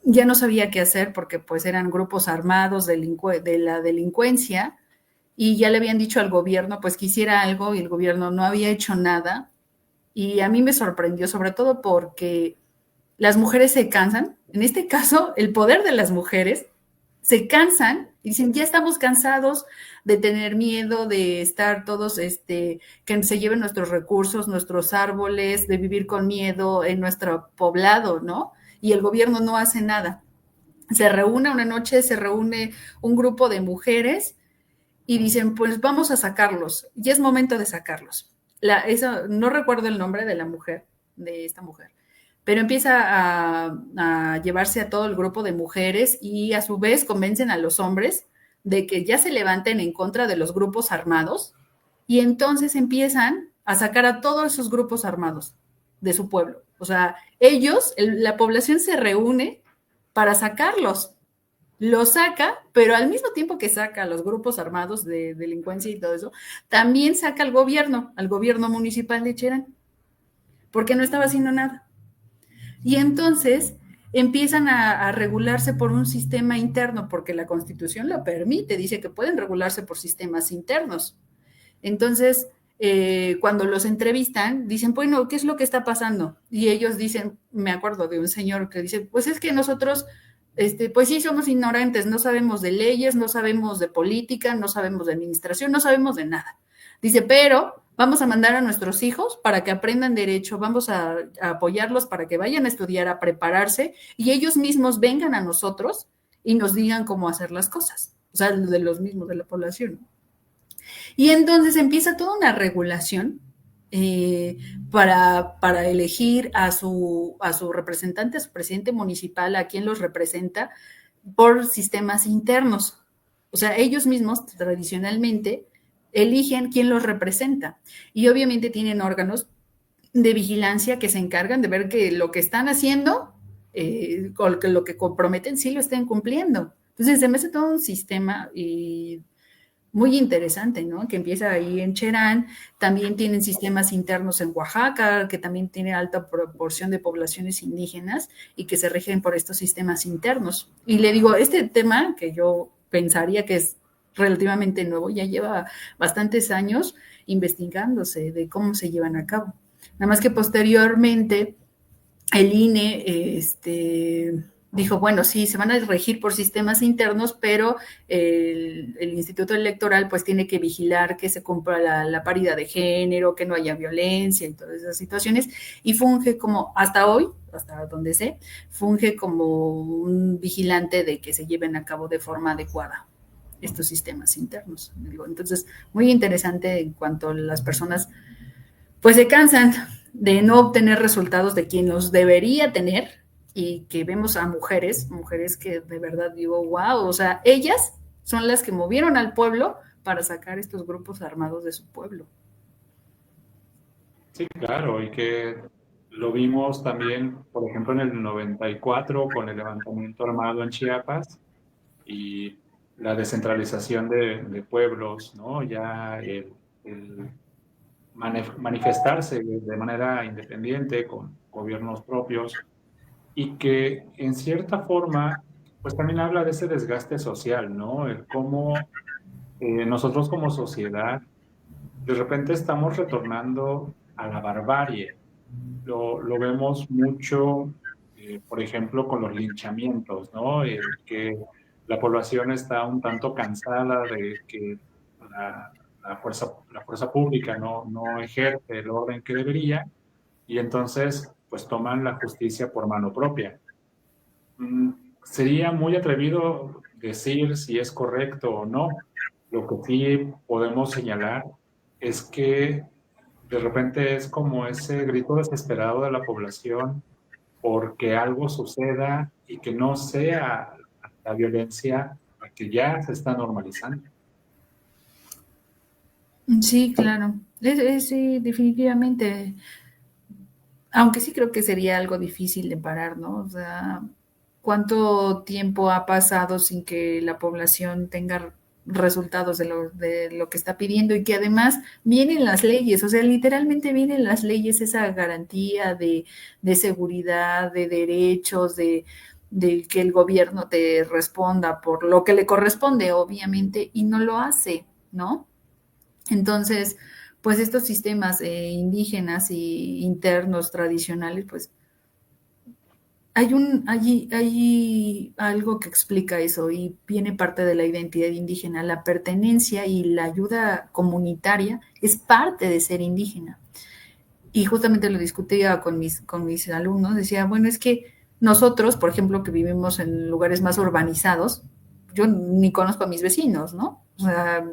ya no sabía qué hacer porque pues eran grupos armados de la delincuencia y ya le habían dicho al gobierno pues que hiciera algo y el gobierno no había hecho nada. Y a mí me sorprendió sobre todo porque las mujeres se cansan, en este caso el poder de las mujeres se cansan y dicen, ya estamos cansados de tener miedo, de estar todos, que se lleven nuestros recursos, nuestros árboles, de vivir con miedo en nuestro poblado, ¿no? Y el gobierno no hace nada. Una noche se reúne un grupo de mujeres y dicen, pues vamos a sacarlos, ya es momento de sacarlos. No recuerdo el nombre de la mujer, de esta mujer, pero empieza a llevarse a todo el grupo de mujeres y a su vez convencen a los hombres de que ya se levanten en contra de los grupos armados y entonces empiezan a sacar a todos esos grupos armados de su pueblo. O sea, la población se reúne para sacarlos, lo saca, pero al mismo tiempo que saca a los grupos armados de delincuencia y todo eso, también saca al gobierno municipal de Cherán, porque no estaba haciendo nada. Y entonces empiezan a regularse por un sistema interno, porque la Constitución lo permite, dice que pueden regularse por sistemas internos. Entonces, cuando los entrevistan, dicen, bueno, ¿qué es lo que está pasando? Y ellos dicen, me acuerdo de un señor que dice, pues es que nosotros, pues sí, somos ignorantes, no sabemos de leyes, no sabemos de política, no sabemos de administración, no sabemos de nada. Dice, pero vamos a mandar a nuestros hijos para que aprendan derecho, vamos a apoyarlos para que vayan a estudiar, a prepararse y ellos mismos vengan a nosotros y nos digan cómo hacer las cosas. O sea, de los mismos de la población. Y entonces empieza toda una regulación para elegir a su representante, a su presidente municipal, a quien los representa, por sistemas internos. O sea, ellos mismos tradicionalmente eligen quién los representa. Y obviamente tienen órganos de vigilancia que se encargan de ver que lo que están haciendo, o que lo que comprometen, sí lo estén cumpliendo. Entonces se me hace todo un sistema y muy interesante, ¿no? Que empieza ahí en Cherán, también tienen sistemas internos en Oaxaca, que también tiene alta proporción de poblaciones indígenas y que se rigen por estos sistemas internos. Y le digo, este tema que yo pensaría que es relativamente nuevo, ya lleva bastantes años investigándose de cómo se llevan a cabo. Nada más que posteriormente el INE, dijo, bueno, sí, se van a regir por sistemas internos, pero el Instituto Electoral pues tiene que vigilar que se cumpla la paridad de género, que no haya violencia y todas esas situaciones, y funge como, hasta hoy, hasta donde sé, funge como un vigilante de que se lleven a cabo de forma adecuada estos sistemas internos. Entonces, muy interesante en cuanto a las personas pues se cansan de no obtener resultados de quien los debería tener y que vemos a mujeres que de verdad digo, wow, o sea, ellas son las que movieron al pueblo para sacar estos grupos armados de su pueblo. Sí, claro, y que lo vimos también, por ejemplo, en el 94 con el levantamiento armado en Chiapas y la descentralización de pueblos, ¿no? Ya el manifestarse de manera independiente con gobiernos propios y que en cierta forma, pues también habla de ese desgaste social, ¿no? El cómo nosotros como sociedad de repente estamos retornando a la barbarie, lo vemos mucho, por ejemplo, con los linchamientos, ¿no? Que la población está un tanto cansada de que la, la fuerza pública no ejerce el orden que debería y entonces pues toman la justicia por mano propia. Mm, Sería muy atrevido decir si es correcto o no. Lo que sí podemos señalar es que de repente es como ese grito desesperado de la población porque algo suceda y que no sea la violencia la que ya se está normalizando. Sí, claro. Sí, definitivamente. Aunque sí creo que sería algo difícil de parar, ¿no? O sea, ¿cuánto tiempo ha pasado sin que la población tenga resultados de lo que está pidiendo y que además vienen las leyes, o sea, literalmente vienen las leyes, esa garantía de seguridad, de derechos, de que el gobierno te responda por lo que le corresponde, obviamente, y no lo hace, ¿no? Entonces, pues estos sistemas indígenas y internos tradicionales, pues hay algo que explica eso y viene parte de la identidad indígena. La pertenencia y la ayuda comunitaria es parte de ser indígena. Y justamente lo discutía con mis alumnos, decía, bueno, es que nosotros, por ejemplo, que vivimos en lugares más urbanizados, yo ni conozco a mis vecinos, ¿no? O sea,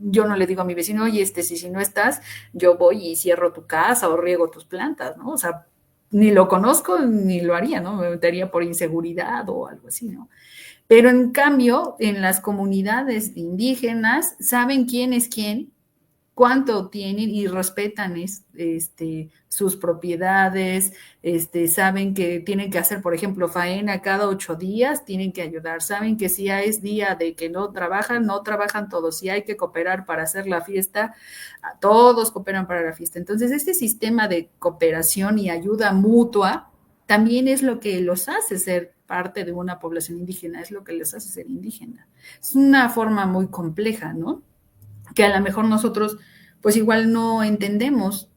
yo no le digo a mi vecino, oye, si no estás, yo voy y cierro tu casa o riego tus plantas, ¿no? O sea, ni lo conozco ni lo haría, ¿no? Me metería por inseguridad o algo así, ¿no? Pero en cambio, en las comunidades indígenas, saben quién es quién, cuánto tienen y respetan sus propiedades, saben que tienen que hacer, por ejemplo, faena cada 8 días, tienen que ayudar, saben que si es día de que no trabajan todos, si hay que cooperar para hacer la fiesta, todos cooperan para la fiesta. Entonces, este sistema de cooperación y ayuda mutua también es lo que los hace ser parte de una población indígena, es lo que les hace ser indígena. Es una forma muy compleja, ¿no? Que a lo mejor nosotros pues igual no entendemos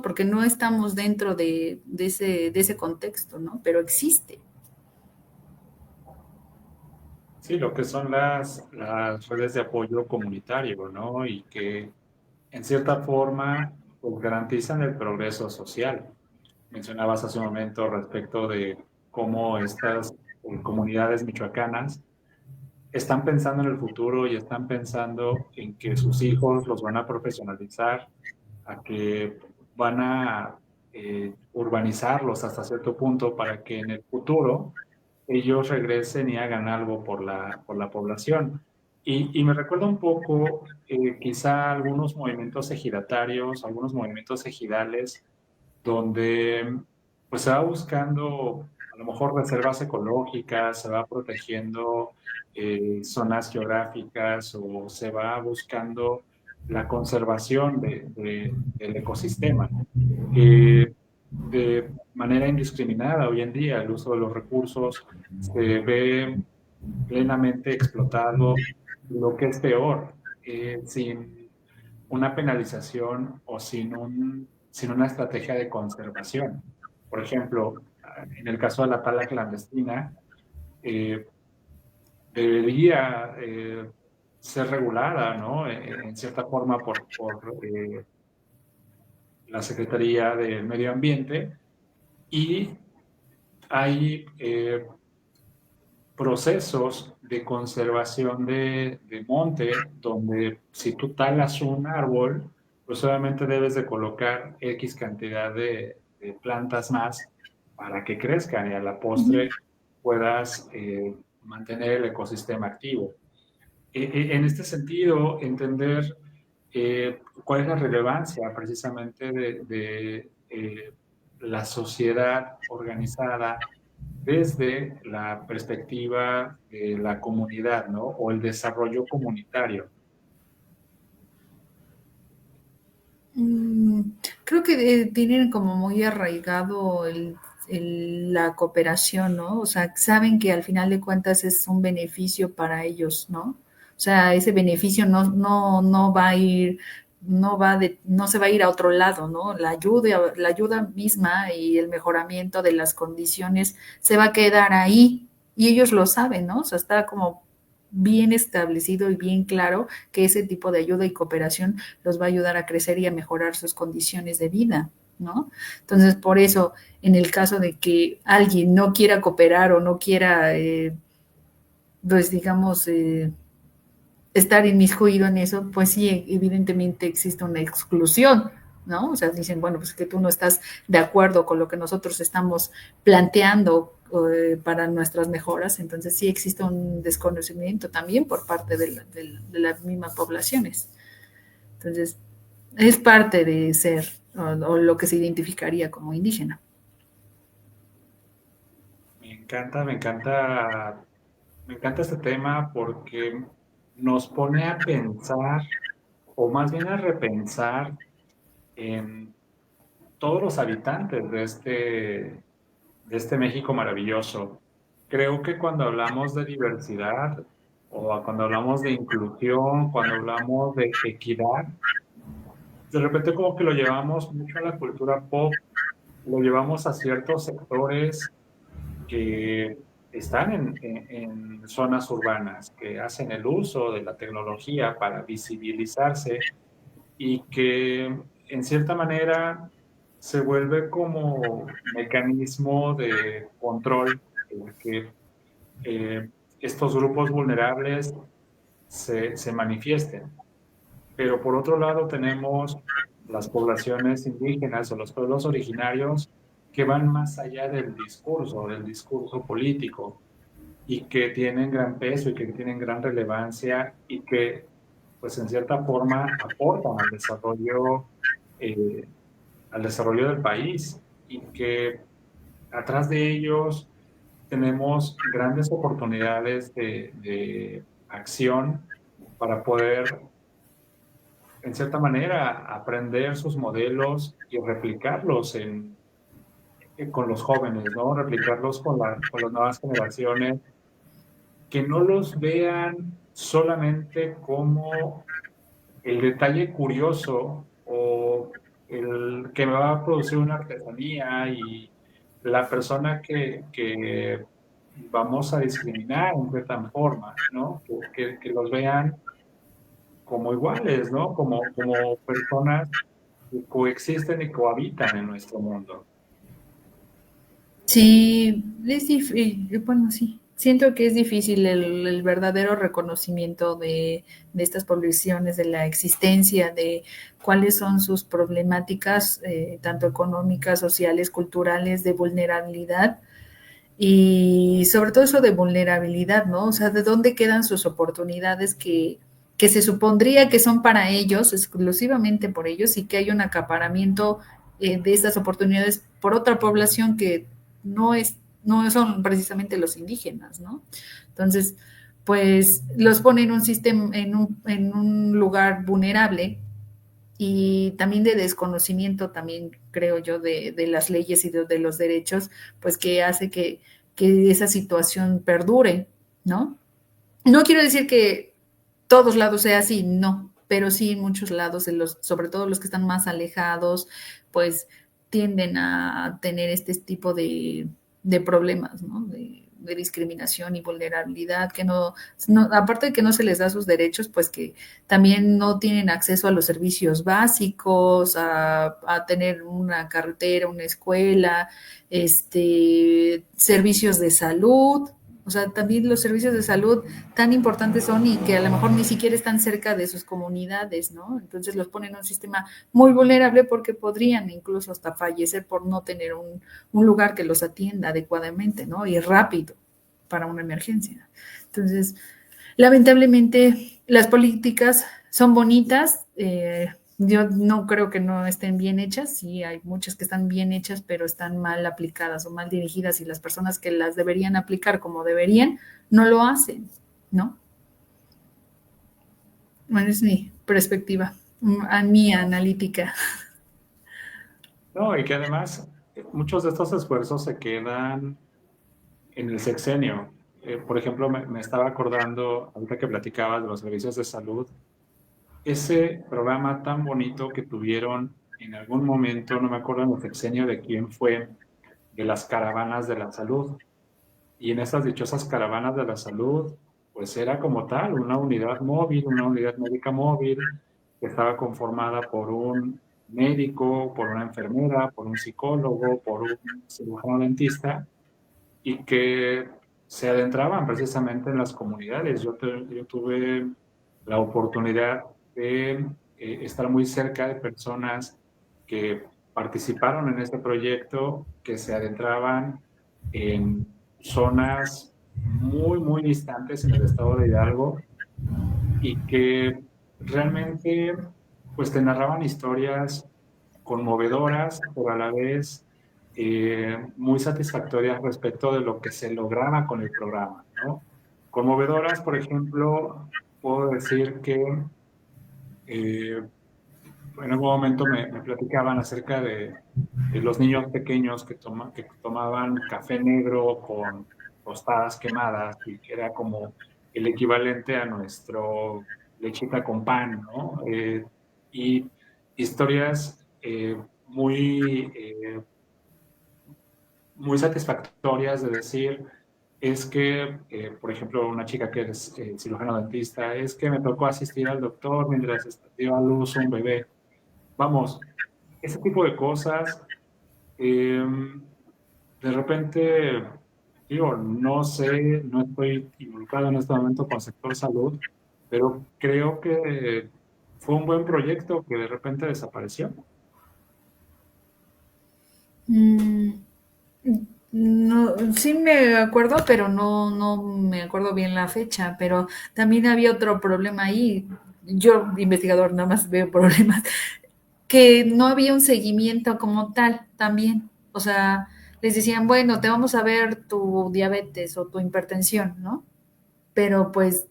porque no estamos dentro de ese contexto, ¿no? Pero existe. Sí, lo que son las redes de apoyo comunitario, ¿no? Y que en cierta forma pues, garantizan el progreso social. Mencionabas hace un momento respecto de cómo estas comunidades michoacanas están pensando en el futuro y están pensando en que sus hijos los van a profesionalizar, a que van a urbanizarlos hasta cierto punto para que en el futuro ellos regresen y hagan algo por la población. Y me recuerda un poco quizá algunos movimientos ejidatarios, algunos movimientos ejidales donde pues se va buscando a lo mejor reservas ecológicas, se va protegiendo zonas geográficas o se va buscando la conservación del ecosistema. De manera indiscriminada hoy en día el uso de los recursos se ve plenamente explotado, lo que es peor, sin una penalización o sin una estrategia de conservación. Por ejemplo, en el caso de la tala clandestina, eh, debería ser regulada, ¿no? En cierta forma por la Secretaría del Medio Ambiente y hay procesos de conservación de monte donde si tú talas un árbol, pues obviamente debes de colocar X cantidad de plantas más para que crezcan y a la Uh -huh. postre puedas mantener el ecosistema activo. En este sentido, entender cuál es la relevancia precisamente de la sociedad organizada desde la perspectiva de la comunidad, ¿no? O el desarrollo comunitario. Mm, creo que tienen como muy arraigado la cooperación, ¿no? O sea, saben que al final de cuentas es un beneficio para ellos, ¿no? O sea, ese beneficio no va a ir no se va a ir a otro lado, ¿no? La ayuda misma y el mejoramiento de las condiciones se va a quedar ahí y ellos lo saben, ¿no? O sea, está como bien establecido y bien claro que ese tipo de ayuda y cooperación los va a ayudar a crecer y a mejorar sus condiciones de vida, ¿no? Entonces, por eso, en el caso de que alguien no quiera cooperar o no quiera, pues digamos, estar inmiscuido en eso, pues sí, evidentemente existe una exclusión, ¿no? O sea, dicen, bueno, pues que tú no estás de acuerdo con lo que nosotros estamos planteando para nuestras mejoras, entonces sí existe un desconocimiento también por parte de las mismas poblaciones. Entonces, es parte de ser o lo que se identificaría como indígena. Me encanta, me encanta este tema porque nos pone a pensar, o más bien a repensar en todos los habitantes de este México maravilloso. Creo que cuando hablamos de diversidad o cuando hablamos de inclusión, cuando hablamos de equidad, de repente como que lo llevamos mucho a la cultura pop, lo llevamos a ciertos sectores que están en zonas urbanas, que hacen el uso de la tecnología para visibilizarse y que en cierta manera se vuelve como mecanismo de control en el que eh, estos grupos vulnerables se manifiesten. Pero por otro lado tenemos las poblaciones indígenas o los pueblos originarios que van más allá del discurso político, y que tienen gran peso y que tienen gran relevancia y que, pues en cierta forma, aportan eh, al desarrollo del país, y que atrás de ellos tenemos grandes oportunidades de acción para poder, en cierta manera, aprender sus modelos y replicarlos con los jóvenes, ¿no? Replicarlos con las nuevas generaciones, que no los vean solamente como el detalle curioso o el que me va a producir una artesanía y la persona que vamos a discriminar en cierta forma, ¿no? Que los vean como iguales, ¿no? Como personas que coexisten y cohabitan en nuestro mundo. Sí, es difícil, bueno, sí. Siento que es difícil el verdadero reconocimiento de estas poblaciones, de la existencia, de cuáles son sus problemáticas, tanto económicas, sociales, culturales, de vulnerabilidad y sobre todo eso de vulnerabilidad, ¿no? O sea, ¿de dónde quedan sus oportunidades que se supondría que son para ellos, exclusivamente por ellos, y que hay un acaparamiento de estas oportunidades por otra población que no es, no son precisamente los indígenas, ¿no? Entonces, pues los pone en un sistema, en un lugar vulnerable y también de desconocimiento, también creo yo, de las leyes y de los derechos, pues que hace que esa situación perdure, ¿no? No quiero decir que todos lados sea así, no, pero sí en muchos lados, sobre todo los que están más alejados, pues tienden a tener este tipo de problemas, ¿no? De discriminación y vulnerabilidad, que aparte de que no se les da sus derechos, pues que también no tienen acceso a los servicios básicos, a tener una carretera, una escuela, servicios de salud. O sea, también los servicios de salud tan importantes son y que a lo mejor ni siquiera están cerca de sus comunidades, ¿no? Entonces los ponen en un sistema muy vulnerable porque podrían incluso hasta fallecer por no tener un lugar que los atienda adecuadamente, ¿no? Y rápido para una emergencia. Entonces, lamentablemente, las políticas son bonitas. Yo no creo que no estén bien hechas, sí hay muchas que están bien hechas, pero están mal aplicadas o mal dirigidas y las personas que las deberían aplicar como deberían no lo hacen, ¿no? Bueno, es mi perspectiva, a mi analítica. No, y que además muchos de estos esfuerzos se quedan en el sexenio. Por ejemplo, me estaba acordando, ahorita que platicabas de los servicios de salud, ese programa tan bonito que tuvieron en algún momento, no me acuerdo en el sexenio de quién fue, de las caravanas de la salud. Y en esas dichosas caravanas de la salud, pues era como tal, una unidad móvil, una unidad médica móvil, que estaba conformada por un médico, por una enfermera, por un psicólogo, por un cirujano dentista, y que se adentraban precisamente en las comunidades. Yo tuve la oportunidad de estar muy cerca de personas que participaron en este proyecto, que se adentraban en zonas muy, muy distantes en el estado de Hidalgo y que realmente pues te narraban historias conmovedoras, pero a la vez muy satisfactorias respecto de lo que se lograba con el programa, ¿no? Conmovedoras, por ejemplo, puedo decir que eh, en algún momento me platicaban acerca de los niños pequeños que tomaban café negro con tostadas quemadas y que era como el equivalente a nuestro lechita con pan, ¿no? Y historias muy satisfactorias de decir, es que, por ejemplo, una chica que es cirujano dentista, es que me tocó asistir al doctor mientras dio a luz un bebé. Vamos, ese tipo de cosas, eh, de repente, digo, no sé, no estoy involucrado en este momento con sector salud, pero creo que fue un buen proyecto que de repente desapareció. Mm, no, sí me acuerdo, pero no me acuerdo bien la fecha, pero también había otro problema ahí. Yo, investigador, nada más veo problemas, que no había un seguimiento como tal también. O sea, les decían, bueno, te vamos a ver tu diabetes o tu hipertensión, ¿no? Pero pues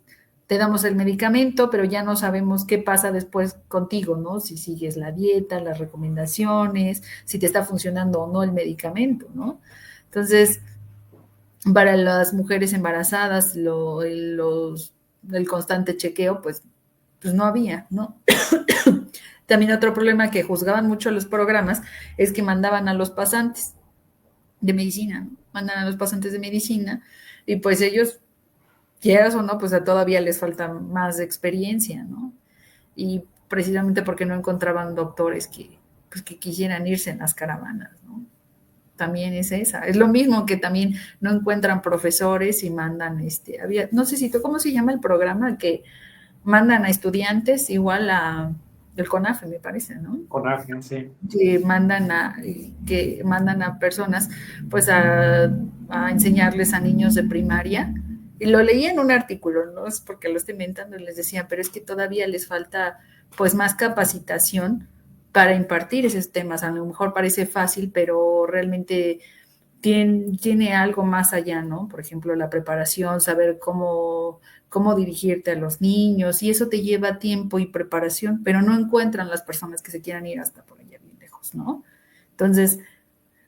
te damos el medicamento, pero ya no sabemos qué pasa después contigo, ¿no? Si sigues la dieta, las recomendaciones, si te está funcionando o no el medicamento, ¿no? Entonces, para las mujeres embarazadas, el constante chequeo, pues no había, ¿no? También otro problema que juzgaban mucho los programas es que mandaban a los pasantes de medicina, ¿no? Mandan a los pasantes de medicina y pues ellos, quieras o no, pues todavía les falta más experiencia, ¿no? Y precisamente porque no encontraban doctores pues, que quisieran irse en las caravanas, ¿no? También es esa. Es lo mismo que también no encuentran profesores y mandan, no sé si tú, ¿cómo se llama el programa? Que mandan a estudiantes igual el CONAFE, me parece, ¿no? Con Argen, sí. Que mandan a personas pues a enseñarles a niños de primaria. Y lo leí en un artículo, no es porque lo estoy inventando, y les decía, pero es que todavía les falta pues más capacitación para impartir esos temas. A lo mejor parece fácil, pero realmente tiene algo más allá, ¿no? Por ejemplo, la preparación, saber cómo dirigirte a los niños, y eso te lleva tiempo y preparación, pero no encuentran las personas que se quieran ir hasta por allá bien lejos, ¿no? Entonces,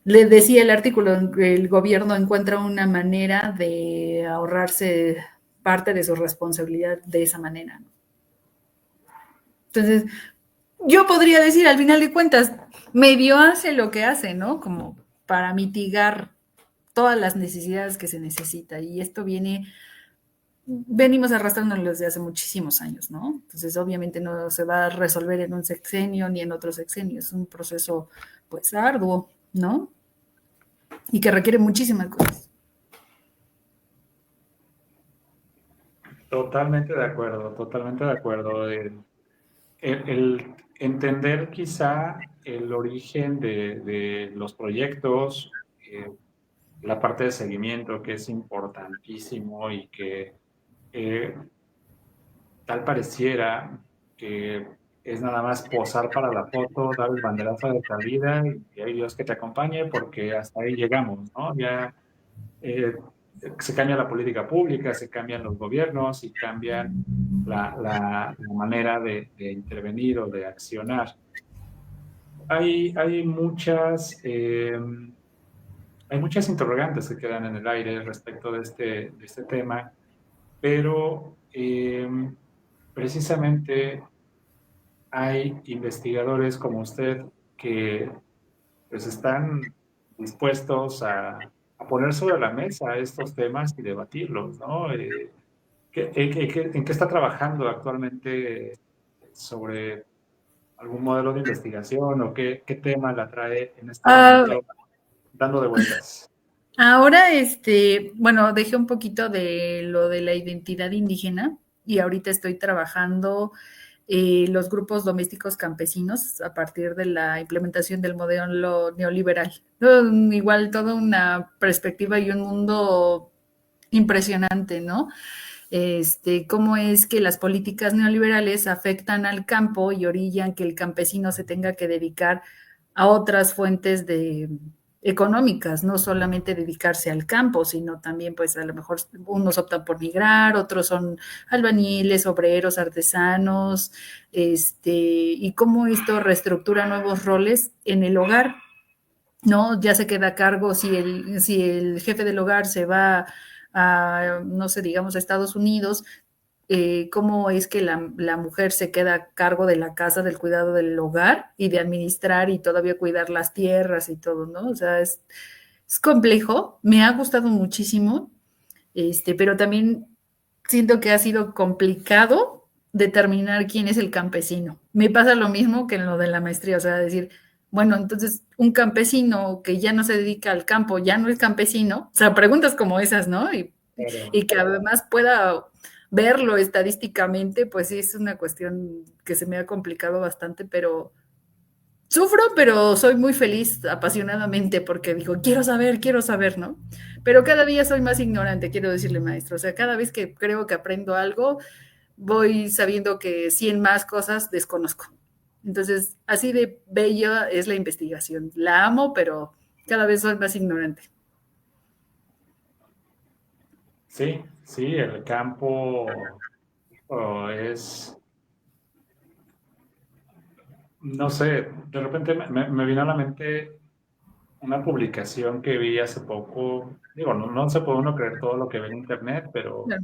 le decía el artículo, el gobierno encuentra una manera de ahorrarse parte de su responsabilidad de esa manera, ¿no? Entonces, yo podría decir, al final de cuentas, medio hace lo que hace, ¿no? Como para mitigar todas las necesidades que se necesita. Y esto venimos arrastrándolo desde hace muchísimos años, ¿no? Entonces, obviamente no se va a resolver en un sexenio ni en otro sexenio. Es un proceso, pues, arduo, ¿no? Y que requiere muchísimas cosas. Totalmente de acuerdo, totalmente de acuerdo. El entender quizá el origen de los proyectos, la parte de seguimiento que es importantísimo y que eh, tal pareciera que es nada más posar para la foto, dar el banderazo de salida y hay Dios que te acompañe porque hasta ahí llegamos, ¿no? Ya eh, se cambia la política pública, se cambian los gobiernos y cambian la manera de intervenir o de accionar. Hay hay muchas interrogantes que quedan en el aire respecto de este tema, pero precisamente hay investigadores como usted que pues están dispuestos a poner sobre la mesa estos temas y debatirlos, ¿no? ¿En qué está trabajando actualmente sobre algún modelo de investigación o qué tema la trae en este Ah, momento dando de vueltas? ahora, bueno, dejé un poquito de lo de la identidad indígena y ahorita estoy trabajando los grupos domésticos campesinos a partir de la implementación del modelo neoliberal. Igual toda una perspectiva y un mundo impresionante, ¿no? Cómo es que las políticas neoliberales afectan al campo y orillan que el campesino se tenga que dedicar a otras fuentes de económicas, no solamente dedicarse al campo, sino también pues a lo mejor unos optan por migrar, otros son albañiles, obreros, artesanos, y cómo esto reestructura nuevos roles en el hogar, ¿no? Ya se queda a cargo si el jefe del hogar se va a, no sé, digamos, a Estados Unidos, cómo es que la mujer se queda a cargo de la casa, del cuidado del hogar y de administrar y todavía cuidar las tierras y todo, ¿no? O sea, es complejo, me ha gustado muchísimo, pero también siento que ha sido complicado determinar quién es el campesino. Me pasa lo mismo que en lo de la maestría, o sea, decir, bueno, entonces un campesino que ya no se dedica al campo, ya no es campesino, o sea, preguntas como esas, ¿no? Pero Y que además pueda verlo estadísticamente, pues sí, es una cuestión que se me ha complicado bastante, pero sufro, pero soy muy feliz apasionadamente porque digo, quiero saber, ¿no? Pero cada día soy más ignorante, quiero decirle, maestro. O sea, cada vez que creo que aprendo algo, voy sabiendo que 100 más cosas desconozco. Entonces, así de bella es la investigación. La amo, pero cada vez soy más ignorante. sí, sí, el campo es, no sé, de repente me vino a la mente una publicación que vi hace poco. Digo, no se puede uno creer todo lo que ve en internet, pero Claro.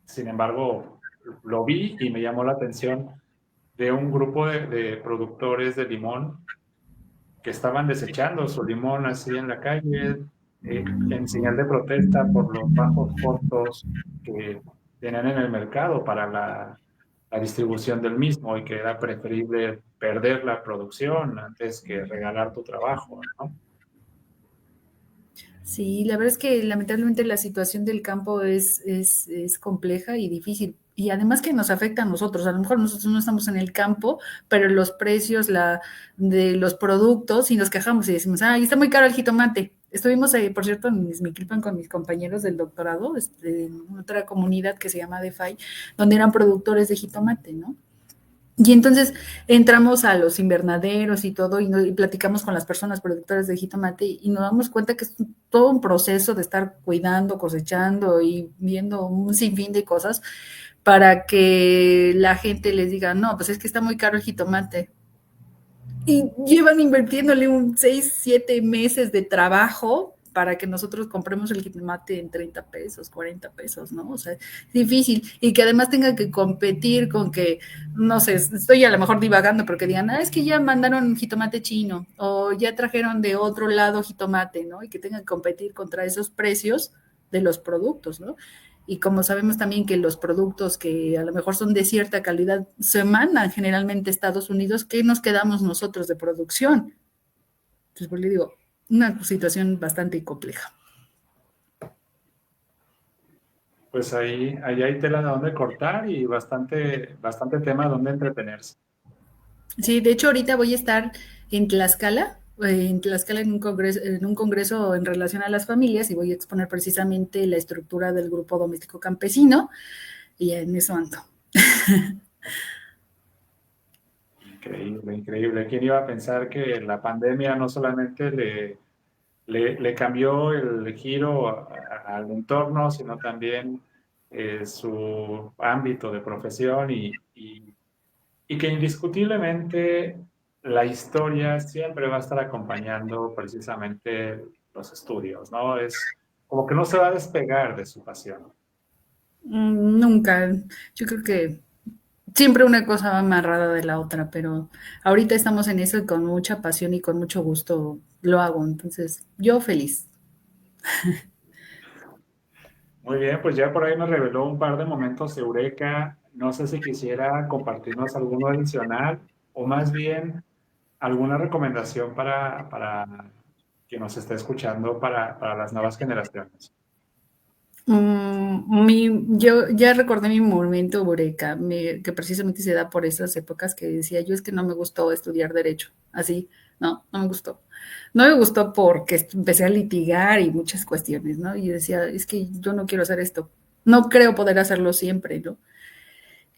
sin embargo lo vi y me llamó la atención de un grupo de productores de limón que estaban desechando su limón así en la calle, en señal de protesta por los bajos costos que tenían en el mercado para la distribución del mismo y que era preferible perder la producción antes que regalar tu trabajo, ¿no? Sí, la verdad es que lamentablemente la situación del campo es compleja y difícil. Y además que nos afecta a nosotros. A lo mejor nosotros no estamos en el campo, pero los precios de los productos y nos quejamos y decimos, ay, está muy caro el jitomate. Estuvimos, por cierto, en Izmiquilpan con mis compañeros del doctorado, en otra comunidad que se llama DeFi, donde eran productores de jitomate, ¿no? Y entonces entramos a los invernaderos y todo y platicamos con las personas productoras de jitomate y nos damos cuenta que es todo un proceso de estar cuidando, cosechando y viendo un sinfín de cosas para que la gente les diga, no, pues es que está muy caro el jitomate. Y llevan invirtiéndole 6, 7 meses de trabajo para que nosotros compremos el jitomate en 30 pesos, 40 pesos, ¿no? O sea, es difícil. Y que además tenga que competir con que, no sé, estoy a lo mejor divagando, pero que digan, es que ya mandaron jitomate chino o ya trajeron de otro lado jitomate, ¿no? Y que tengan que competir contra esos precios de los productos, ¿no? Y como sabemos también que los productos que a lo mejor son de cierta calidad se mandan generalmente a Estados Unidos, ¿qué nos quedamos nosotros de producción? Entonces, pues le digo, una situación bastante compleja. Pues ahí hay tela de donde cortar y bastante tema donde entretenerse. Sí, de hecho ahorita voy a estar en Tlaxcala, en un congreso en relación a las familias y voy a exponer precisamente la estructura del grupo doméstico campesino y en eso ando. Increíble, increíble. ¿Quién iba a pensar que la pandemia no solamente le cambió el giro al entorno, sino también su ámbito de profesión y que indiscutiblemente la historia siempre va a estar acompañando precisamente los estudios, ¿no? Es como que no se va a despegar de su pasión. Nunca, yo creo que siempre una cosa va amarrada de la otra, pero ahorita estamos en eso y con mucha pasión y con mucho gusto lo hago. Entonces, yo feliz. Muy bien, pues ya por ahí nos reveló un par de momentos eureka. No sé si quisiera compartirnos alguno adicional o más bien alguna recomendación para quien nos esté escuchando para las nuevas generaciones. Yo ya recordé mi momento eureka, que precisamente se da por esas épocas que decía yo es que no me gustó estudiar derecho, así, no me gustó. No me gustó porque empecé a litigar y muchas cuestiones, ¿no? Y decía, es que yo no quiero hacer esto, no creo poder hacerlo siempre, ¿no?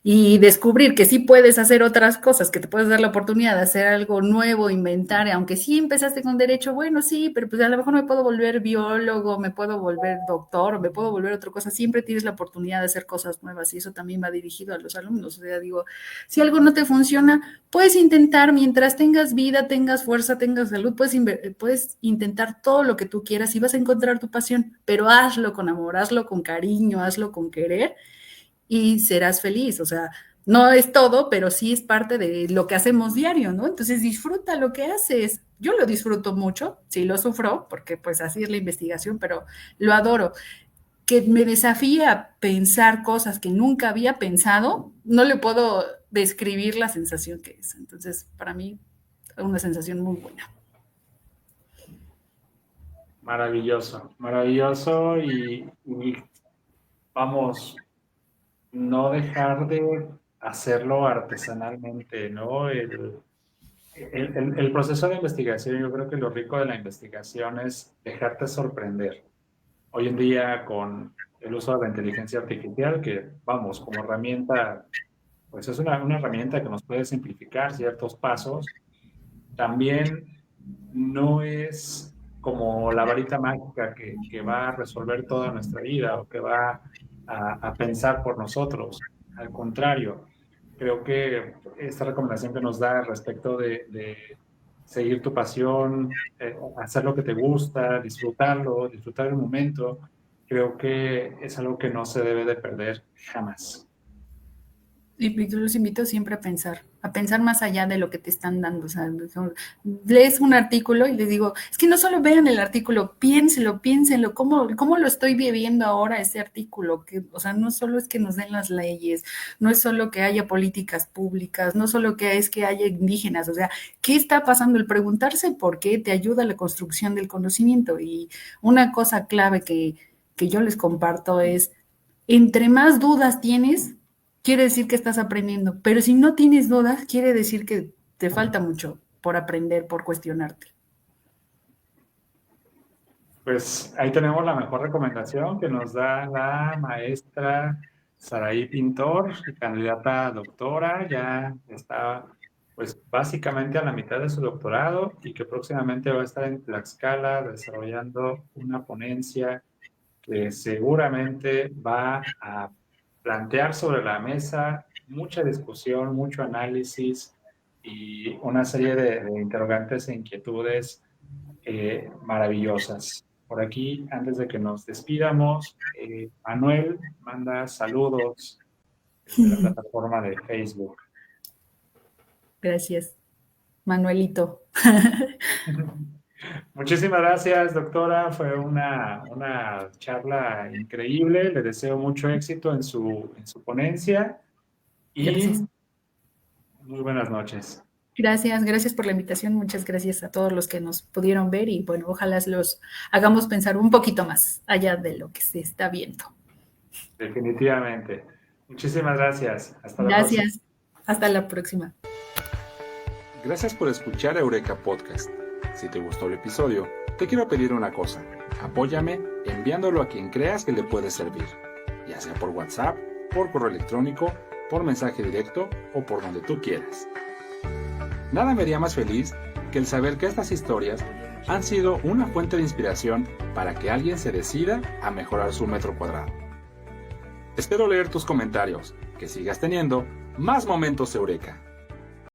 Y descubrir que sí puedes hacer otras cosas, que te puedes dar la oportunidad de hacer algo nuevo, inventar, aunque sí empezaste con derecho, bueno, sí, pero pues a lo mejor me puedo volver biólogo, me puedo volver doctor, me puedo volver otra cosa, siempre tienes la oportunidad de hacer cosas nuevas y eso también va dirigido a los alumnos, o sea, digo, si algo no te funciona, puedes intentar, mientras tengas vida, tengas fuerza, tengas salud, puedes intentar todo lo que tú quieras y vas a encontrar tu pasión, pero hazlo con amor, hazlo con cariño, hazlo con querer y serás feliz. O sea, no es todo, pero sí es parte de lo que hacemos diario, ¿no? Entonces disfruta lo que haces. Yo lo disfruto mucho, sí lo sufro, porque pues así es la investigación, pero lo adoro. Que me desafíe a pensar cosas que nunca había pensado, no le puedo describir la sensación que es. Entonces, para mí, es una sensación muy buena. Maravilloso, maravilloso y vamos, no dejar de hacerlo artesanalmente, ¿no? El proceso de investigación, yo creo que lo rico de la investigación es dejarte sorprender. Hoy en día, con el uso de la inteligencia artificial, que vamos, como herramienta, pues es una herramienta que nos puede simplificar ciertos pasos, también no es como la varita mágica que va a resolver toda nuestra vida o que va a pensar por nosotros. Al contrario, creo que esta recomendación que nos da respecto de seguir tu pasión, hacer lo que te gusta, disfrutarlo, disfrutar el momento, creo que es algo que no se debe de perder jamás. Y yo los invito siempre a pensar más allá de lo que te están dando. O sea, lees un artículo y les digo, es que no solo vean el artículo, piénsenlo, cómo lo estoy viviendo ahora ese artículo. Que, o sea, no solo es que nos den las leyes, no es solo que haya políticas públicas, no solo que es que haya indígenas, o sea, ¿qué está pasando? El preguntarse por qué te ayuda a la construcción del conocimiento. Y una cosa clave que yo les comparto es, entre más dudas tienes, quiere decir que estás aprendiendo, pero si no tienes dudas, quiere decir que te falta mucho por aprender, por cuestionarte. Pues ahí tenemos la mejor recomendación que nos da la maestra Saraí Pintor, candidata a doctora, ya está pues básicamente a la mitad de su doctorado y que próximamente va a estar en Tlaxcala desarrollando una ponencia que seguramente va a plantear sobre la mesa mucha discusión, mucho análisis y una serie de interrogantes e inquietudes maravillosas. Por aquí, antes de que nos despidamos, Manuel manda saludos desde la plataforma de Facebook. Gracias, Manuelito. Muchísimas gracias, doctora. Fue una charla increíble. Le deseo mucho éxito en su ponencia y Gracias. muy buenas noches. Gracias por la invitación. Muchas gracias a todos los que nos pudieron ver y bueno, ojalá los hagamos pensar un poquito más allá de lo que se está viendo. Definitivamente. Muchísimas gracias. Hasta la próxima. Gracias. Hasta la próxima. Gracias por escuchar Eureka Podcast. Si te gustó el episodio, te quiero pedir una cosa. Apóyame enviándolo a quien creas que le puede servir, ya sea por WhatsApp, por correo electrónico, por mensaje directo o por donde tú quieras. Nada me haría más feliz que el saber que estas historias han sido una fuente de inspiración para que alguien se decida a mejorar su metro cuadrado. Espero leer tus comentarios, que sigas teniendo más momentos Eureka.